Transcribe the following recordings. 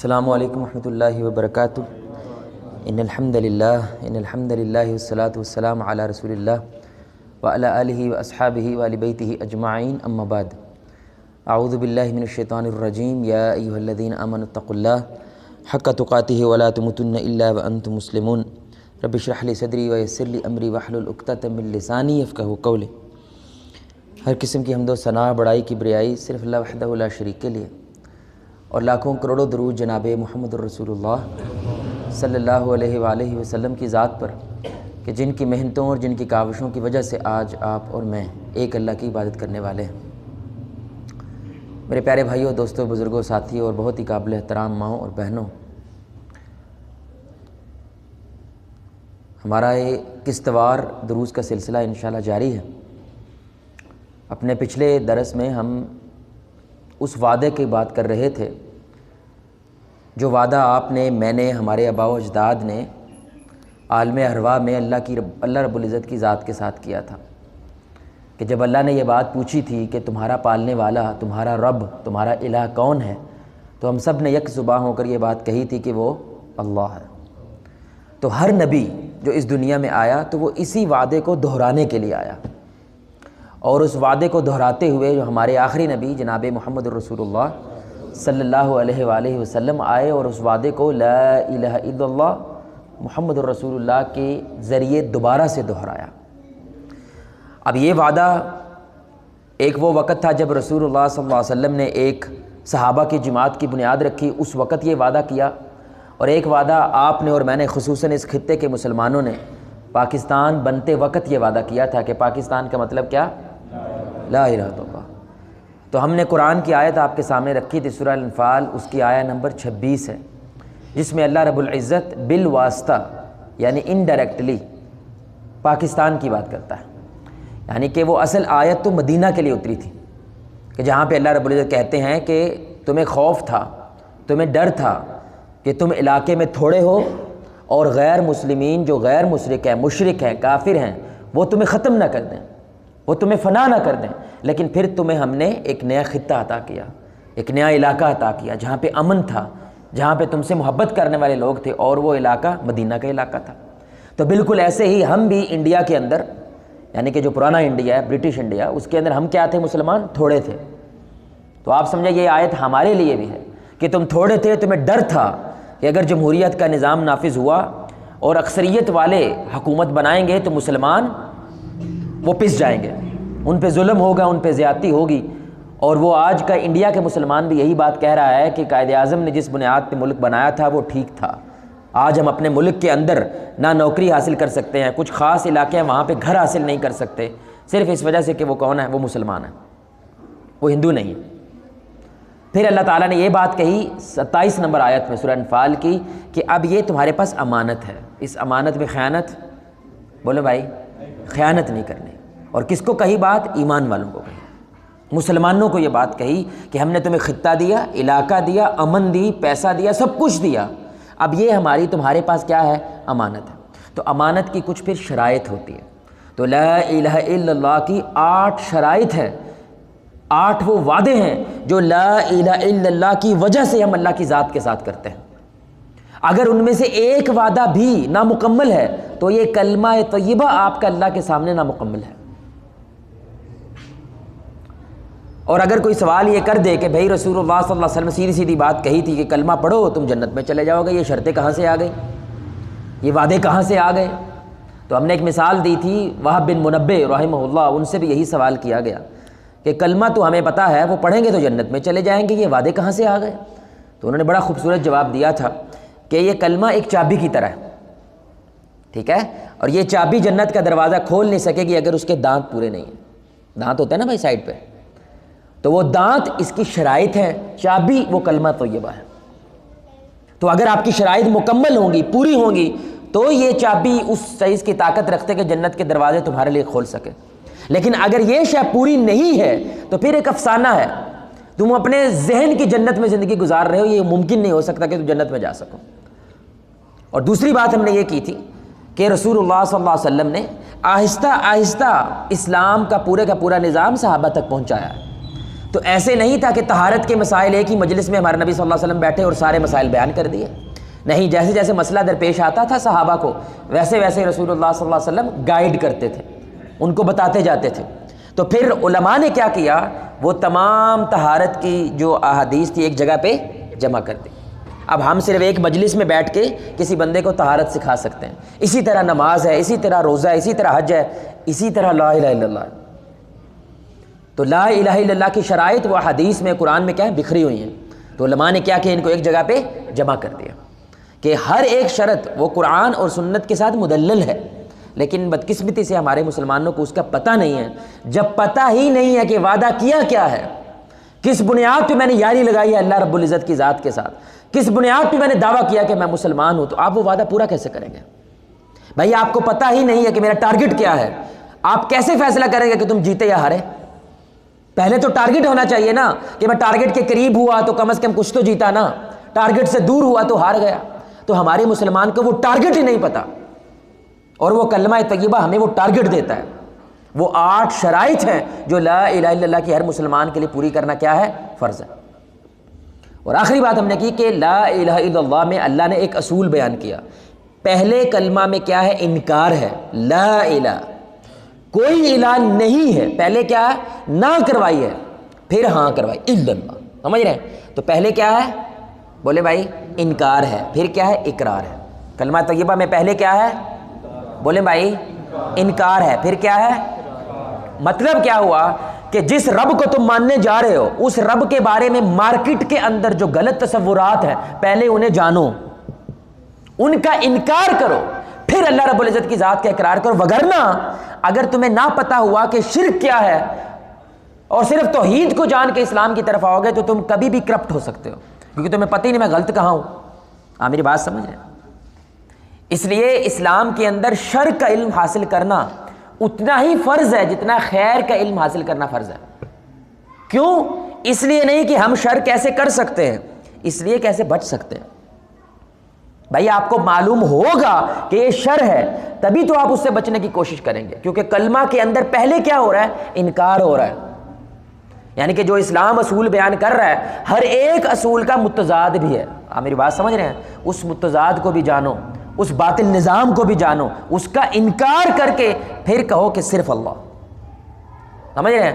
السلام علیکم ورحمۃ اللہ وبرکاتہ۔ ان الحمد للہ والصلاة والسلام علی رسول اللہ وعلی آلہ واصحابہ وآل بیتہ اجمعین، اما بعد۔ اعوذ باللہ من الشیطان الرجیم۔ یا ایھا الذین آمنوا اتقوا اللہ حق تقاتہ ولا تموتن الا وانتم مسلمون۔ رب اشرح لی صدری ویسر لی امری واحلل عقدۃ من لسانی یفقہوا قولی۔ ہر قسم کی حمد و ثنا، بڑائی، کبریائی صرف اللہ وحدہ لا شریک کے لیے، اور لاکھوں کروڑوں درود جناب محمد الرسول اللہ صلی اللہ علیہ وآلہ وسلم کی ذات پر، کہ جن کی محنتوں اور جن کی کاوشوں کی وجہ سے آج آپ اور میں ایک اللہ کی عبادت کرنے والے ہیں۔ میرے پیارے بھائیوں، دوستوں، بزرگوں، ساتھیوں اور بہت ہی قابل احترام ماؤں اور بہنوں، ہمارا یہ قسط وار دروس کا سلسلہ انشاءاللہ جاری ہے۔ اپنے پچھلے درس میں ہم اس وعدے کی بات کر رہے تھے جو وعدہ آپ نے، میں نے، ہمارے آباء و اجداد نے عالم ارواح میں اللہ رب العزت کی ذات کے ساتھ کیا تھا، کہ جب اللہ نے یہ بات پوچھی تھی کہ تمہارا پالنے والا، تمہارا رب، تمہارا الہ کون ہے، تو ہم سب نے یک زباں ہو کر یہ بات کہی تھی کہ وہ اللہ ہے۔ تو ہر نبی جو اس دنیا میں آیا تو وہ اسی وعدے کو دہرانے کے لیے آیا، اور اس وعدے کو دہراتے ہوئے جو ہمارے آخری نبی جناب محمد الرسول اللہ صلی اللہ علیہ وآلہ وسلم آئے، اور اس وعدے کو لا الہ الا اللہ محمد الرسول اللہ کے ذریعے دوبارہ سے دہرایا۔ اب یہ وعدہ ایک وہ وقت تھا جب رسول اللہ صلی اللہ علیہ وسلم نے ایک صحابہ کی جماعت کی بنیاد رکھی، اس وقت یہ وعدہ کیا، اور ایک وعدہ آپ نے اور میں نے، خصوصاً اس خطے کے مسلمانوں نے پاکستان بنتے وقت یہ وعدہ کیا تھا کہ پاکستان کا مطلب کیا؟ لا الہ الا اللہ۔ تو ہم نے قرآن کی آیت آپ کے سامنے رکھی تھی، سورہ الانفال، اس کی آیت نمبر 26 ہے، جس میں اللہ رب العزت بالواسطہ یعنی انڈائریکٹلی پاکستان کی بات کرتا ہے۔ یعنی کہ وہ اصل آیت تو مدینہ کے لیے اتری تھی، کہ جہاں پہ اللہ رب العزت کہتے ہیں کہ تمہیں خوف تھا، تمہیں ڈر تھا کہ تم علاقے میں تھوڑے ہو، اور غیر مسلمین جو غیر مشرک ہیں، کافر ہیں، وہ تمہیں ختم نہ کر دیں، وہ تمہیں فنا نہ کر دیں، لیکن پھر تمہیں ہم نے ایک نیا خطہ عطا کیا، ایک نیا علاقہ عطا کیا جہاں پہ امن تھا، جہاں پہ تم سے محبت کرنے والے لوگ تھے، اور وہ علاقہ مدینہ کا علاقہ تھا۔ تو بالکل ایسے ہی ہم بھی انڈیا کے اندر، یعنی کہ جو پرانا انڈیا ہے، برٹش انڈیا، اس کے اندر ہم کیا تھے؟ مسلمان تھوڑے تھے۔ تو آپ سمجھیں یہ آیت ہمارے لیے بھی ہے کہ تم تھوڑے تھے، تمہیں ڈر تھا کہ اگر جمہوریت کا نظام نافذ ہوا اور اکثریت والے حکومت بنائیں گے تو مسلمان وہ پس جائیں گے، ان پہ ظلم ہوگا، ان پہ زیادتی ہوگی۔ اور وہ آج کا انڈیا کے مسلمان بھی یہی بات کہہ رہا ہے کہ قائد اعظم نے جس بنیاد پہ ملک بنایا تھا وہ ٹھیک تھا۔ آج ہم اپنے ملک کے اندر نہ نوکری حاصل کر سکتے ہیں، کچھ خاص علاقے ہیں وہاں پہ گھر حاصل نہیں کر سکتے، صرف اس وجہ سے کہ وہ کون ہے؟ وہ مسلمان ہے، وہ ہندو نہیں ہے۔ پھر اللہ تعالیٰ نے یہ بات کہی 27 نمبر آیت میں سورہ انفال کی کہ اب یہ تمہارے پاس امانت ہے، اس امانت میں خیانت، بولو بھائی، خیانت نہیں کرنی۔ اور کس کو کہی بات؟ ایمان والوں کو کہی، مسلمانوں کو یہ بات کہی کہ ہم نے تمہیں خطہ دیا، علاقہ دیا، امن دی، پیسہ دیا، سب کچھ دیا، اب یہ ہماری تمہارے پاس کیا ہے؟ امانت ہے۔ تو امانت کی کچھ پھر شرائط ہوتی ہے۔ تو لا الہ الا اللہ کی 8 شرائط ہیں، 8 وہ وعدے ہیں جو لا الہ الا اللہ کی وجہ سے ہم اللہ کی ذات کے ساتھ کرتے ہیں۔ اگر ان میں سے ایک وعدہ بھی نامکمل ہے تو یہ کلمہ طیبہ آپ کا اللہ کے سامنے نامکمل ہے۔ اور اگر کوئی سوال یہ کر دے کہ بھائی رسول اللہ صلی اللہ علیہ وسلم سیدھی سیدھی بات کہی تھی کہ کلمہ پڑھو تم جنت میں چلے جاؤ گے، یہ شرطیں کہاں سے آ گئی؟ یہ وعدے کہاں سے آ گئے؟ تو ہم نے ایک مثال دی تھی، وہب بن منبہ رحمہ اللہ، ان سے بھی یہی سوال کیا گیا کہ کلمہ تو ہمیں پتہ ہے وہ پڑھیں گے تو جنت میں چلے جائیں گے، یہ وعدے کہاں سے آ گئے؟ تو انہوں نے بڑا خوبصورت جواب دیا تھا کہ یہ کلمہ ایک چابی کی طرح ہے، ٹھیک ہے، اور یہ چابی جنت کا دروازہ کھول نہیں سکے گی اگر اس کے دانت پورے نہیں ہیں۔ دانت ہوتے ہیں نا بھائی سائڈ پہ، تو وہ دانت اس کی شرائط ہے، چابی وہ کلمہ طیبہ ہے۔ تو اگر آپ کی شرائط مکمل ہوں گی، پوری ہوں گی، تو یہ چابی اس چیز کی طاقت رکھتے کہ جنت کے دروازے تمہارے لیے کھول سکے۔ لیکن اگر یہ شے پوری نہیں ہے تو پھر ایک افسانہ ہے، تم اپنے ذہن کی جنت میں زندگی گزار رہے ہو، یہ ممکن نہیں ہو سکتا کہ تم جنت میں جا سکو۔ اور دوسری بات ہم نے یہ کی تھی کہ رسول اللہ صلی اللہ علیہ وسلم نے آہستہ آہستہ اسلام کا پورا نظام صحابہ تک پہنچایا ہے۔ تو ایسے نہیں تھا کہ طہارت کے مسائل ایک ہی مجلس میں ہمارے نبی صلی اللہ علیہ وسلم بیٹھے اور سارے مسائل بیان کر دیے، نہیں، جیسے جیسے مسئلہ درپیش آتا تھا صحابہ کو ویسے ویسے رسول اللہ صلی اللہ علیہ وسلم گائیڈ کرتے تھے، ان کو بتاتے جاتے تھے۔ تو پھر علماء نے کیا کیا، وہ تمام طہارت کی جو احادیث تھی ایک جگہ پہ جمع کر دی۔ اب ہم صرف ایک مجلس میں بیٹھ کے کسی بندے کو طہارت سکھا سکتے ہیں، اسی طرح نماز ہے، اسی طرح روزہ ہے، اسی طرح حج ہے، اسی طرح لا الہ الا اللہ ہے۔ تو لا الہ الا اللہ کی شرائط وہ حدیث میں قرآن میں کیا ہے، بکھری ہوئی ہیں۔ تو علماء نے کیا ان کو ایک جگہ پہ جمع کر دیا کہ ہر ایک شرط وہ قرآن اور سنت کے ساتھ مدلل ہے، لیکن بدقسمتی سے ہمارے مسلمانوں کو اس کا پتہ نہیں ہے۔ جب پتہ ہی نہیں ہے کہ وعدہ کیا ہے، کس بنیاد پہ میں نے یاری لگائی ہے اللہ رب العزت کی ذات کے ساتھ، کس بنیاد پہ میں نے دعویٰ کیا کہ میں مسلمان ہوں، تو آپ وہ وعدہ پورا کیسے کریں گے؟ بھائی آپ کو پتہ ہی نہیں ہے کہ میرا ٹارگٹ کیا ہے، آپ کیسے فیصلہ کریں گے کہ تم جیتے یا ہارے؟ پہلے تو ٹارگٹ ہونا چاہیے نا، کہ میں ٹارگٹ کے قریب ہوا تو کم از کم کچھ تو جیتا نا، ٹارگٹ سے دور ہوا تو ہار گیا۔ تو ہمارے مسلمان کو وہ ٹارگٹ ہی نہیں پتہ، اور وہ کلمہ طیبہ ہمیں وہ ٹارگٹ دیتا ہے۔ وہ 8 شرائط ہیں جو لا الہ الا اللہ کی ہر مسلمان کے لیے پوری کرنا کیا ہے، فرض ہے۔ اور آخری بات ہم نے کی کہ لا الہ الا اللہ میں اللہ نے ایک اصول بیان کیا۔ پہلے کلمہ میں کیا ہے، انکار ہے، لا الہ، کوئی الہ نہیں ہے، پہلے کیا ہے، نہ کروائی ہے، پھر ہاں کروائی، الا اللہ، سمجھ رہے ہیں؟ تو پہلے کیا ہے، بولے بھائی، انکار ہے، پھر کیا ہے، اقرار ہے۔ کلمہ طیبہ میں پہلے کیا ہے، بولے بھائی، انکار ہے، پھر کیا ہے، مطلب کیا ہوا کہ جس رب کو تم ماننے جا رہے ہو اس رب کے بارے میں مارکیٹ کے اندر جو غلط تصورات ہیں پہلے انہیں جانو، ان کا انکار کرو، پھر اللہ رب العزت کی ذات کا اقرار کرو۔ وگرنہ اگر تمہیں نہ پتہ ہوا کہ شرک کیا ہے اور صرف توحید کو جان کے اسلام کی طرف آؤ گے تو تم کبھی بھی کرپٹ ہو سکتے ہو، کیونکہ تمہیں پتہ ہی نہیں میں غلط کہاں ہوں۔ آپ میری بات سمجھ رہے ہیں؟ اس لیے اسلام کے اندر شر کا علم حاصل کرنا اتنا ہی فرض ہے جتنا خیر کا علم حاصل کرنا فرض ہے۔ کیوں؟ اس لیے نہیں کہ ہم شر کیسے کر سکتے ہیں، اس لیے کیسے بچ سکتے ہیں۔ بھائی آپ کو معلوم ہوگا کہ یہ شر ہے تبھی تو آپ اس سے بچنے کی کوشش کریں گے، کیونکہ کلمہ کے اندر پہلے کیا ہو رہا ہے، انکار ہو رہا ہے۔ یعنی کہ جو اسلام اصول بیان کر رہا ہے ہر ایک اصول کا متضاد بھی ہے۔ آپ میری بات سمجھ رہے ہیں؟ اس متضاد کو بھی جانو، اس باطل نظام کو بھی جانو، اس کا انکار کر کے پھر کہو کہ صرف اللہ، سمجھ رہے ہیں؟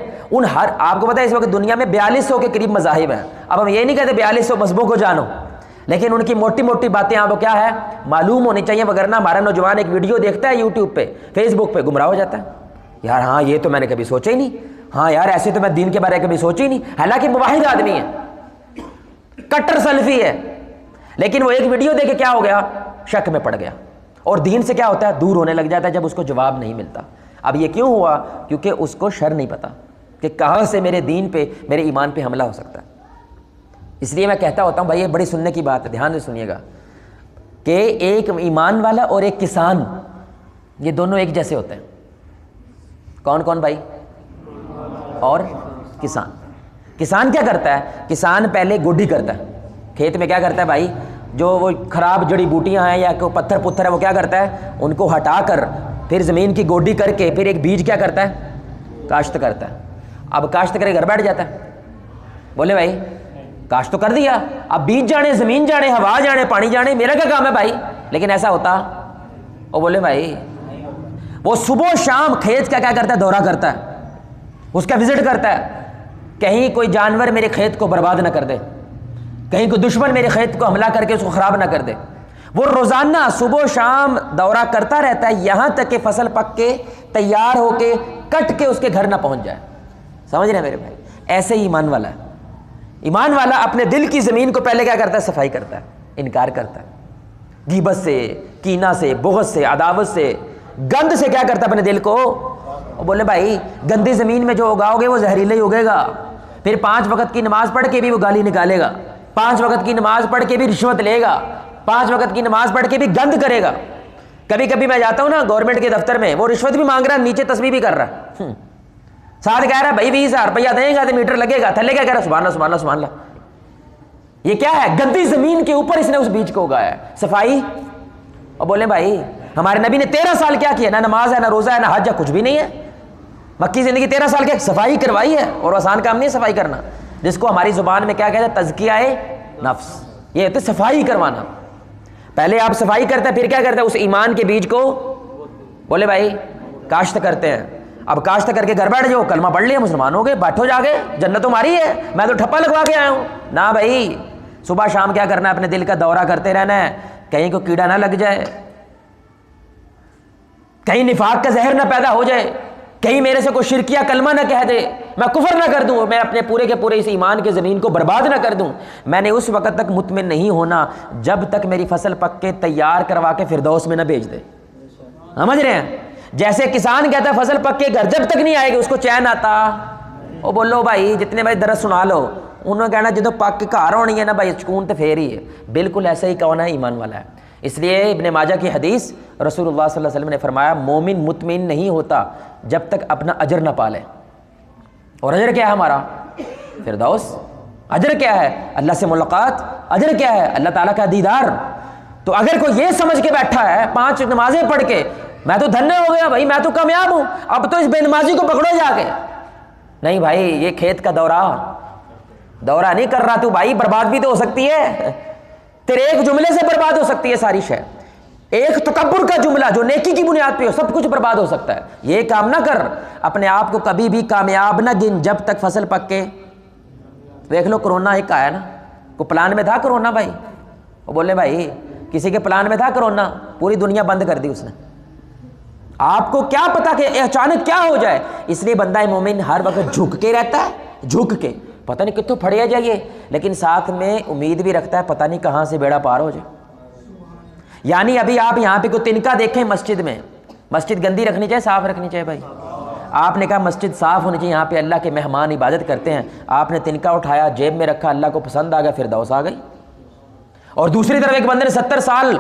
آپ کو پتہ ہے اس وقت دنیا میں 4200 کے قریب مذاہب ہیں۔ اب ہم یہ نہیں کہتے 4200 مذہبوں کو جانو، لیکن ان کی موٹی موٹی باتیں آپ کو کیا ہے، معلوم ہونی چاہیے، وگرنہ ہمارا نوجوان ایک ویڈیو دیکھتا ہے یوٹیوب پہ، فیس بک پہ، گمراہ ہو جاتا ہے۔ یار ہاں یہ تو میں نے کبھی سوچا ہی نہیں، ہاں یار ایسے تو میں دین کے بارے میں کبھی سوچی نہیں، حالانکہ موحد آدمی ہے، کٹر سلفی ہے، لیکن وہ ایک ویڈیو دیکھ کے کیا ہو گیا، شک میں پڑ گیا، اور دین سے کیا ہوتا ہے، دور ہونے لگ جاتا ہے جب اس کو جواب نہیں ملتا۔ اب یہ کیوں ہوا؟ کیونکہ اس کو شر نہیں پتا کہ کہاں سے میرے دین پہ، میرے ایمان پہ حملہ ہو سکتا ہے۔ اس لیے میں کہتا ہوتا ہوں بھائی یہ بڑی سننے کی بات ہے، دھیان سے سنیے گا، کہ ایک ایمان والا اور ایک کسان یہ دونوں ایک جیسے ہوتے ہیں۔ کون کون بھائی؟ اور کسان۔ کسان کیا کرتا ہے؟ کسان پہلے گوڈی کرتا ہے، کھیت میں کیا کرتا ہے بھائی، جو وہ خراب جڑی بوٹیاں ہیں یا کوئی پتھر پتھر ہے وہ کیا کرتا ہے، ان کو ہٹا کر پھر زمین کی گوڈی کر کے پھر ایک بیج کیا کرتا ہے، کاشت کرتا ہے۔ اب کاشت کرے گھر بیٹھ جاتا ہے، بولے بھائی کاشت تو کر دیا، اب بیج جانے، زمین جانے، ہوا جانے، پانی جانے، میرا کیا کام ہے بھائی؟ لیکن ایسا ہوتا؟ وہ بولے بھائی وہ صبح و شام کھیت کا کیا کرتا ہے، دورہ کرتا ہے، اس کا وزٹ کرتا ہے، کہیں کوئی جانور میرے کھیت کو برباد نہ کر دے، کہیں کوئی دشمن میرے کھیت کو حملہ کر کے اس کو خراب نہ کر دے۔ وہ روزانہ صبح و شام دورہ کرتا رہتا ہے یہاں تک کہ فصل پک کے تیار ہو کے کٹ کے اس کے گھر نہ پہنچ جائے۔ سمجھ رہے ہیں میرے بھائی؟ ایسے ہی ایمان والا ہے۔ ایمان والا اپنے دل کی زمین کو پہلے کیا کرتا ہے، صفائی کرتا ہے، انکار کرتا ہے، غیبت سے، کینہ سے، بغض سے، عداوت سے، گند سے کیا کرتا ہے اپنے دل کو۔ اور بولے بھائی گندی زمین میں جو اگاؤ گے وہ زہریلا ہی اگے گا، پھر 5 وقت کی نماز پڑھ کے بھی وہ گالی نکالے گا، 5 وقت کی نماز پڑھ کے بھی رشوت لے گا، 5 وقت کی نماز پڑھ کے بھی گند کرے گا۔ کبھی کبھی میں جاتا ہوں نا گورنمنٹ کے دفتر میں، وہ رشوت بھی مانگ رہا ہے، نیچے تسبیح بھی کر رہا ہے، ساتھ کہہ رہا ہے بھائی 20,000 روپیہ دیں گا تو میٹر لگے گا، تھلے کیا کہہ رہا ہے، سبحان اللہ سبحان اللہ سبحان اللہ۔ یہ کیا ہے؟ گندی زمین کے اوپر اس نے اس بیج کو اگایا ہے، صفائی۔ اور بولے بھائی ہمارے نبی نے 13 سال کیا کیا، نہ نماز ہے، نہ روزہ ہے، نہ حج ہے، کچھ بھی نہیں ہے۔ مکی زندگی 13 سال کے صفائی کروائی ہے، اور آسان کام نہیں ہے صفائی کرنا، جس کو ہماری زبان میں کیا کہتے ہیں تزکیہ نفس، یہ ہوتا ہے صفائی کروانا۔ پہلے آپ صفائی کرتے ہیں، پھر کیا کرتے ہیں اس ایمان کے بیج کو بولے بھائی کاشت کرتے ہیں۔ اب کاشت کر کے گھر بیٹھ جاؤ، کلمہ پڑھ لیا مسلمان ہو گئے، بیٹھو جا کے جنت تمہاری ہے، میں تو ٹھپا لگوا کے آیا ہوں۔ نہ بھائی، صبح شام کیا کرنا ہے، اپنے دل کا دورہ کرتے رہنا ہے، کہیں کو کیڑا نہ لگ جائے، کہیں نفاق کا زہر نہ پیدا ہو جائے، کہیں میرے سے کوئی شرکیہ کلمہ نہ کہہ دے، میں کفر نہ کر دوں، میں اپنے پورے کے پورے اس ایمان کے زمین کو برباد نہ کر دوں۔ میں نے اس وقت تک مطمئن نہیں ہونا جب تک میری فصل پک کے تیار کروا کے فردوس میں نہ بھیج دے۔ سمجھ رہے ہیں؟ جیسے کسان کہتا ہے فصل پک کے گھر جب تک نہیں آئے گی اس کو چین آتا، وہ بولو بھائی جتنے بھائی درس سنا لو، انہوں نے کہنا جدو پک کے گھر ہونی ہے نا بھائی سکون تو پھر ہی ہے۔ بالکل ایسا ہی کون ہے ایمان والا ہے۔ اس لیے ابن ماجہ کی حدیث، رسول اللہ صلی اللہ علیہ وسلم نے فرمایا مومن مطمئن نہیں ہوتا جب تک اپنا اجر نہ پالے۔ اور اجر کیا ہے ہمارا؟ فردوس۔ اجر کیا ہے؟ اللہ سے ملاقات۔ اجر کیا ہے؟ اللہ تعالیٰ کا دیدار۔ تو اگر کوئی یہ سمجھ کے بیٹھا ہے 5 نمازیں پڑھ کے میں تو دھنیہ ہو گیا بھائی، میں تو کامیاب ہوں، اب تو اس بے نمازی کو پکڑو جا کے، نہیں بھائی، یہ کھیت کا دورہ نہیں کر رہا تو بھائی، برباد بھی تو ہو سکتی ہے، تیرے ایک جملے سے برباد ہو سکتی ہے ساری شے۔ ایک تکبر کا جملہ جو نیکی کی بنیاد پہ ہو سب کچھ برباد ہو سکتا ہے۔ یہ کام نہ کر، اپنے آپ کو کبھی بھی کامیاب نہ گن جب تک فصل پک کے۔ دیکھ لو کرونا ایک آیا نا، کو پلان میں تھا کرونا بھائی، وہ بولے بھائی کسی کے پلان میں تھا کرونا، پوری دنیا بند کر دی اس نے۔ آپ کو کیا پتا کہ اچانک کیا ہو جائے، اس لیے بندہ مومن ہر وقت جھک کے رہتا ہے، جھک کے، پتہ نہیں کتوں پھڑیا جائے، لیکن ساتھ میں امید بھی رکھتا ہے پتہ نہیں کہاں سے بیڑا پار ہو جائے۔ یعنی ابھی آپ یہاں پہ کوئی تنکا دیکھیں مسجد میں، مسجد گندی رکھنی چاہیے صاف رکھنی چاہیے بھائی؟ آپ نے کہا مسجد صاف ہونی چاہیے، یہاں پہ اللہ کے مہمان عبادت کرتے ہیں، آپ نے تنکا اٹھایا جیب میں رکھا، اللہ کو پسند آ گیا، فردوس آ گئی۔ اور دوسری طرف ایک بندے نے 70 سال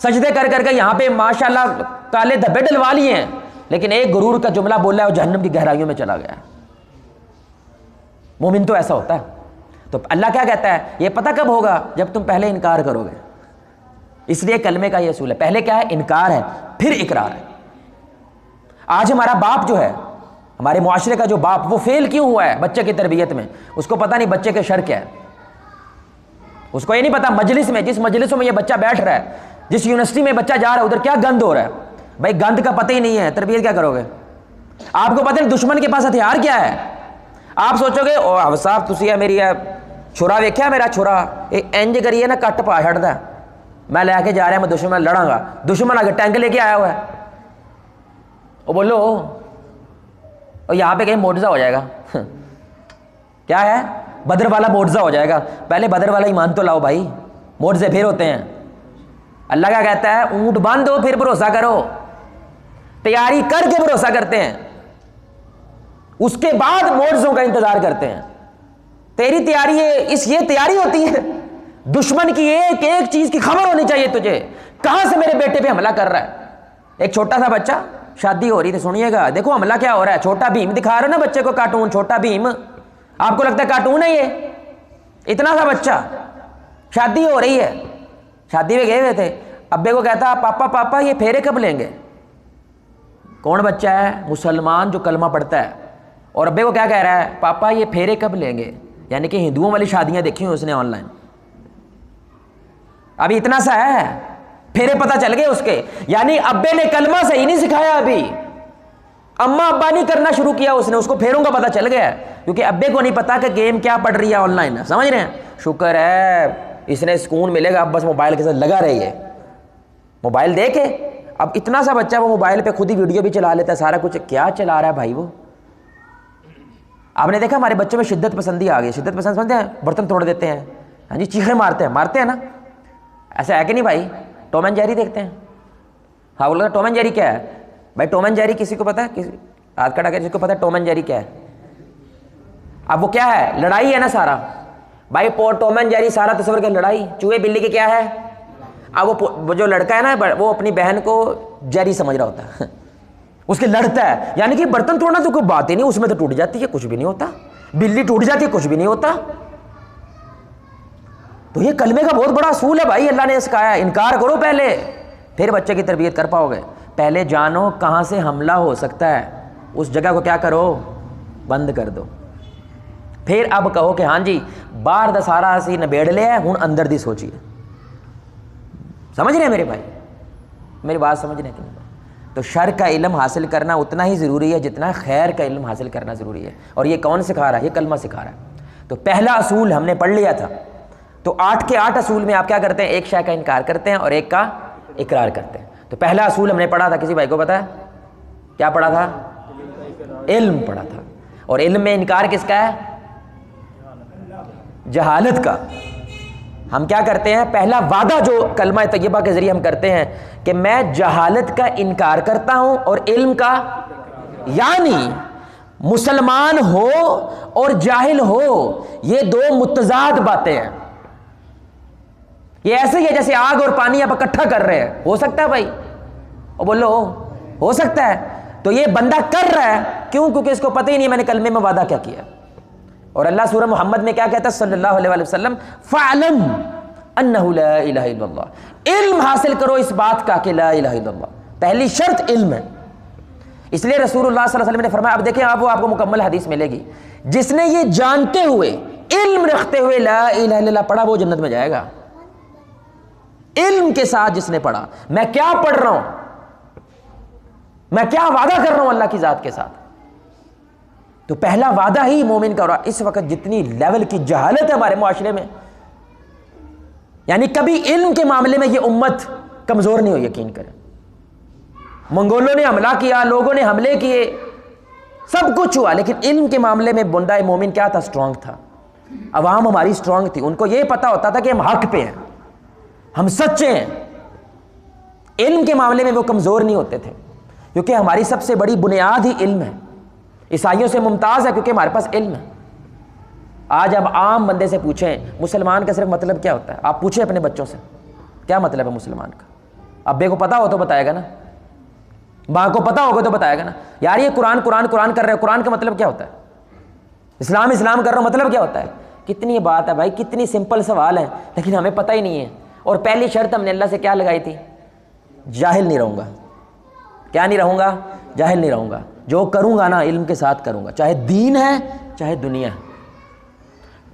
سجدے کر کر کے یہاں پہ ماشاءاللہ کالے دھبے ڈلوا لیے ہیں، لیکن ایک غرور کا جملہ بولا ہے وہ جہنم کی گہرائیوں میں چلا گیا ہے۔ مومن تو ایسا ہوتا ہے۔ تو اللہ کیا کہتا ہے، یہ پتہ کب ہوگا جب تم پہلے انکار کرو گے۔ اس لیے کلمے کا یہ اصول ہے، پہلے کیا ہے؟ انکار ہے، پھر اقرار ہے۔ آج ہمارا باپ جو ہے، ہمارے معاشرے کا جو باپ، وہ فیل کیوں ہوا ہے بچے کی تربیت میں؟ اس کو پتہ نہیں بچے کے شر کیا ہے، اس کو یہ نہیں پتا مجلس میں، جس مجلسوں میں یہ بچہ بیٹھ رہا ہے، جس یونیورسٹی میں بچہ جا رہا ہے ادھر کیا گند ہو رہا ہے۔ بھائی گند کا پتہ ہی نہیں ہے، تربیت کیا کرو گے؟ آپ کو پتہ نہیں دشمن کے پاس ہتھیار کیا ہے، آپ سوچو گے او صاحب تسی ہے میری چھرا ویکھیا میرا چھرا انج کریے نا کٹ پا چھڑدا، میں لے کے جا رہا میں دشمن لڑاں گا، دشمن آگے ٹینک لے کے آیا ہوا ہے، وہ بولو اور یہاں پہ کہیں معجزہ ہو جائے گا کیا ہے؟ بدر والا معجزہ ہو جائے گا۔ پہلے بدر والا ایمان تو لاؤ بھائی، معجزے پھر ہوتے ہیں۔ اللہ کیا کہتا ہے؟ اونٹ باندھو پھر بھروسہ کرو، تیاری کر کے بھروسہ کرتے ہیں، اس کے بعد معجزوں کا انتظار کرتے ہیں۔ تیری تیاری ہے، یہ تیاری ہوتی ہے، دشمن کی ایک ایک چیز کی خبر ہونی چاہیے تجھے، کہاں سے میرے بیٹے پہ حملہ کر رہا ہے۔ ایک چھوٹا سا بچہ، شادی ہو رہی تھی، سنیے گا، دیکھو حملہ کیا ہو رہا ہے، چھوٹا بھیم دکھا رہے نا بچے کو، کارٹون چھوٹا بھیم، آپ کو لگتا ہے کارٹون ہے یہ؟ اتنا سا بچہ، شادی ہو رہی ہے، شادی میں گئے ہوئے تھے، ابے کو کہتا پاپا پاپا یہ پھیرے کب لیں گے؟ کون بچہ ہے؟ مسلمان جو کلمہ پڑھتا ہے، اور ابے کو کیا کہہ رہا ہے؟ پاپا یہ پھیرے کب لیں گے؟ یعنی کہ ہندوؤں والی شادیاں دیکھی ہیں اس نے آن لائن، ابھی اتنا سا ہے، پھیرے پتہ چل گئے اس کے، یعنی ابے نے کلمہ صحیح نہیں سکھایا، ابھی اماں ابا نہیں کرنا شروع کیا اس نے، اس کو پھیروں کا پتہ چل گیا، کیونکہ ابے کو نہیں پتا کہ گیم کیا پڑھ رہی ہے آن لائن، سمجھ رہے ہیں؟ شکر ہے اس نے سکون ملے گا، اب بس موبائل کے ساتھ لگا رہی ہے، موبائل دے کے، اب اتنا سا بچہ وہ موبائل پہ خود ہی ویڈیو بھی چلا لیتا ہے، سارا کچھ کیا چلا رہا ہے بھائی وہ۔ آپ نے دیکھا ہمارے بچوں میں شدت پسندی آ گئی، شدت پسند سمجھتے ہیں، برتن توڑ دیتے ہیں، ہاں جی چیخیں مارتے ہیں نا، ایسا ہے کہ نہیں بھائی؟ ٹام اینڈ جیری دیکھتے ہیں، ہاں بولو ٹام اینڈ جیری کیا ہے بھائی؟ ٹام اینڈ جیری کسی کو پتا ہے؟ کسی ہاتھ کھڑا کر جس کو پتا ہے ٹام اینڈ جیری کیا ہے؟ اب وہ کیا ہے؟ لڑائی ہے نا سارا بھائی، ٹام اینڈ جیری سارا تصور کر لڑائی، چوہے بلی کے کیا ہے؟ اب وہ جو لڑکا ہے نا وہ اپنی بہن کو جیری سمجھ رہا ہوتا ہے اس کے لڑتا ہے، یعنی کہ برتن توڑنا تو کوئی بات ہی نہیں، اس میں تو ٹوٹ جاتی ہے کچھ بھی نہیں ہوتا، بلی ٹوٹ جاتی ہے کچھ بھی نہیں ہوتا۔ تو یہ کلمے کا بہت بڑا اصول ہے بھائی، اللہ نے سکھایا ہے، انکار کرو پہلے، پھر بچے کی تربیت کر پاؤ گے۔ پہلے جانو کہاں سے حملہ ہو سکتا ہے، اس جگہ کو کیا کرو؟ بند کر دو. پھر اب کہو کہ ہاں جی باہر دا سارا اسی نبیڑ لیا ہے, ہن اندر دی سوچیے. سمجھ رہے ہیں میرے بھائی؟ میری بات سمجھ رہے ہیں کہ نہیں؟ تو شر کا علم حاصل کرنا اتنا ہی ضروری ہے جتنا خیر کا علم حاصل کرنا ضروری ہے. اور یہ کون سکھا رہا ہے؟ یہ کلمہ سکھا رہا ہے. تو پہلا اصول ہم نے پڑھ لیا تھا. تو 8 کے 8 اصول میں آپ کیا کرتے ہیں؟ ایک شے کا انکار کرتے ہیں اور ایک کا اقرار کرتے ہیں. تو پہلا اصول ہم نے پڑھا تھا, کسی بھائی کو پتا ہے کیا پڑھا تھا؟ علم پڑھا تھا. اور علم میں انکار کس کا ہے؟ جہالت کا. ہم کیا کرتے ہیں؟ پہلا وعدہ جو کلمہ طیبہ کے ذریعے ہم کرتے ہیں کہ میں جہالت کا انکار کرتا ہوں اور علم کا. یعنی مسلمان ہو اور جاہل ہو یہ دو متضاد باتیں ہیں. یہ ایسے ہی ہے جیسے آگ اور پانی آپ اکٹھا کر رہے ہیں. ہو سکتا ہے بھائی؟ اور بولو ہو سکتا ہے. تو یہ بندہ کر رہا ہے کیوں؟ کیونکہ اس کو پتہ ہی نہیں میں نے کلمے میں وعدہ کیا کیا. اور اللہ سورہ محمد میں کیا کہتا ہے صلی اللہ علیہ وآلہ وسلم؟ فَعْلَمْ أَنَّهُ لَا إِلَهَ إِلَّا اللَّهُ. علم حاصل کرو اس بات کا کہ لا الہ الا اللہ. پہلی شرط علم ہے. اس لیے رسول اللہ صلی اللہ علیہ وسلم نے فرمایا, اب دیکھیں آپ کو مکمل حدیث ملے گی, جس نے یہ جانتے ہوئے علم رکھتے ہوئے لا الہ الا اللہ پڑھا وہ جنت میں جائے گا. علم کے ساتھ جس نے پڑھا, میں کیا پڑھ رہا ہوں, میں کیا وعدہ کر رہا ہوں اللہ کی ذات کے ساتھ. تو پہلا وعدہ ہی مومن کا. اور اس وقت جتنی لیول کی جہالت ہے ہمارے معاشرے میں, یعنی کبھی علم کے معاملے میں یہ امت کمزور نہیں ہو. یقین کریں, منگولوں نے حملہ کیا, لوگوں نے حملے کیے, سب کچھ ہوا, لیکن علم کے معاملے میں بندہ مومن کیا تھا؟ اسٹرانگ تھا. عوام ہماری اسٹرانگ تھی, ان کو یہ پتا ہوتا تھا کہ ہم حق پہ ہیں, ہم سچے ہیں. علم کے معاملے میں وہ کمزور نہیں ہوتے تھے, کیونکہ ہماری سب سے بڑی بنیاد ہی علم ہے. عیسائیوں سے ممتاز ہے کیونکہ ہمارے پاس علم ہے. آج اب عام بندے سے پوچھیں مسلمان کا صرف مطلب کیا ہوتا ہے, آپ پوچھیں اپنے بچوں سے کیا مطلب ہے مسلمان کا. ابے کو پتا ہو تو بتائے گا نا, ماں کو پتا ہوگا تو بتائے گا نا. یار یہ قرآن قرآن قرآن کر رہے ہو, قرآن کا مطلب کیا ہوتا ہے؟ اسلام اسلام کر رہا ہو, مطلب کیا ہوتا ہے؟ کتنی بات ہے بھائی, کتنی سمپل سوال ہے, لیکن ہمیں پتہ ہی نہیں ہے. اور پہلی شرط ہم نے اللہ سے کیا لگائی تھی؟ جاہل نہیں رہوں گا. کیا نہیں رہوں گا؟ جاہل نہیں رہوں گا. جو کروں گا نا علم کے ساتھ کروں گا, چاہے دین ہے چاہے دنیا ہے.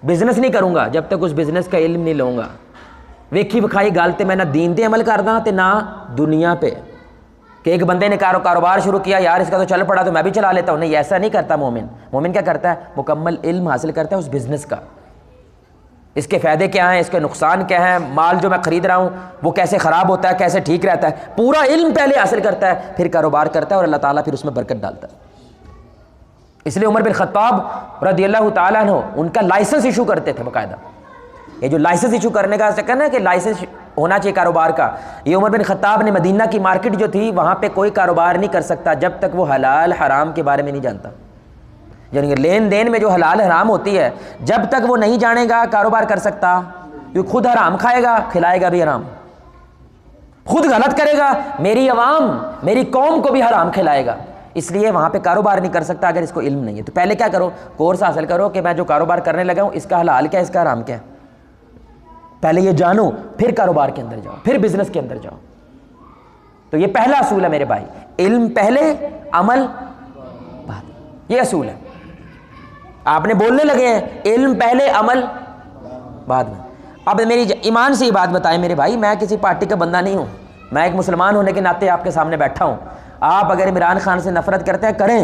بزنس نہیں کروں گا جب تک اس بزنس کا علم نہیں لوں گا. ویکھی وکھائی گل تے میں نہ دین تے عمل کردا تے نہ دنیا پہ. کہ ایک بندے نے کاروبار شروع کیا, یار اس کا تو چل پڑا تو میں بھی چلا لیتا ہوں. نہیں, ایسا نہیں کرتا مومن. مومن کیا کرتا ہے؟ مکمل علم حاصل کرتا ہے اس بزنس کا, اس کے فائدے کیا ہیں, اس کے نقصان کیا ہیں, مال جو میں خرید رہا ہوں وہ کیسے خراب ہوتا ہے, کیسے ٹھیک رہتا ہے. پورا علم پہلے حاصل کرتا ہے, پھر کاروبار کرتا ہے, اور اللہ تعالیٰ پھر اس میں برکت ڈالتا ہے. اس لیے عمر بن خطاب رضی اللہ تعالیٰ عنہ ان کا لائسنس ایشو کرتے تھے باقاعدہ. یہ جو لائسنس ایشو کرنے کا چکر ہے کہ لائسنس ہونا چاہیے کاروبار کا, یہ عمر بن خطاب نے مدینہ کی مارکیٹ جو تھی وہاں پہ کوئی کاروبار نہیں کر سکتا جب تک وہ حلال حرام کے بارے میں نہیں جانتا. یعنی لین دین میں جو حلال حرام ہوتی ہے جب تک وہ نہیں جانے گا کاروبار کر سکتا. کیونکہ خود حرام کھائے گا, کھلائے گا بھی حرام, خود غلط کرے گا, میری عوام میری قوم کو بھی حرام کھلائے گا. اس لیے وہاں پہ کاروبار نہیں کر سکتا اگر اس کو علم نہیں ہے. تو پہلے کیا کرو, کورس حاصل کرو کہ میں جو کاروبار کرنے لگا ہوں اس کا حلال کیا ہے, اس کا حرام کیا ہے. پہلے یہ جانو, پھر کاروبار کے اندر جاؤ, پھر بزنس کے اندر جاؤ. تو یہ پہلا اصول ہے میرے بھائی, علم پہلے عمل بعد. یہ اصول ہے. آپ نے بولنے لگے ہیں علم پہلے عمل بعد میں. اب میری ایمان سے یہ بات بتائیں میرے بھائی, میں کسی پارٹی کا بندہ نہیں ہوں, میں ایک مسلمان ہونے کے ناطے آپ کے سامنے بیٹھا ہوں. آپ اگر عمران خان سے نفرت کرتے ہیں کریں,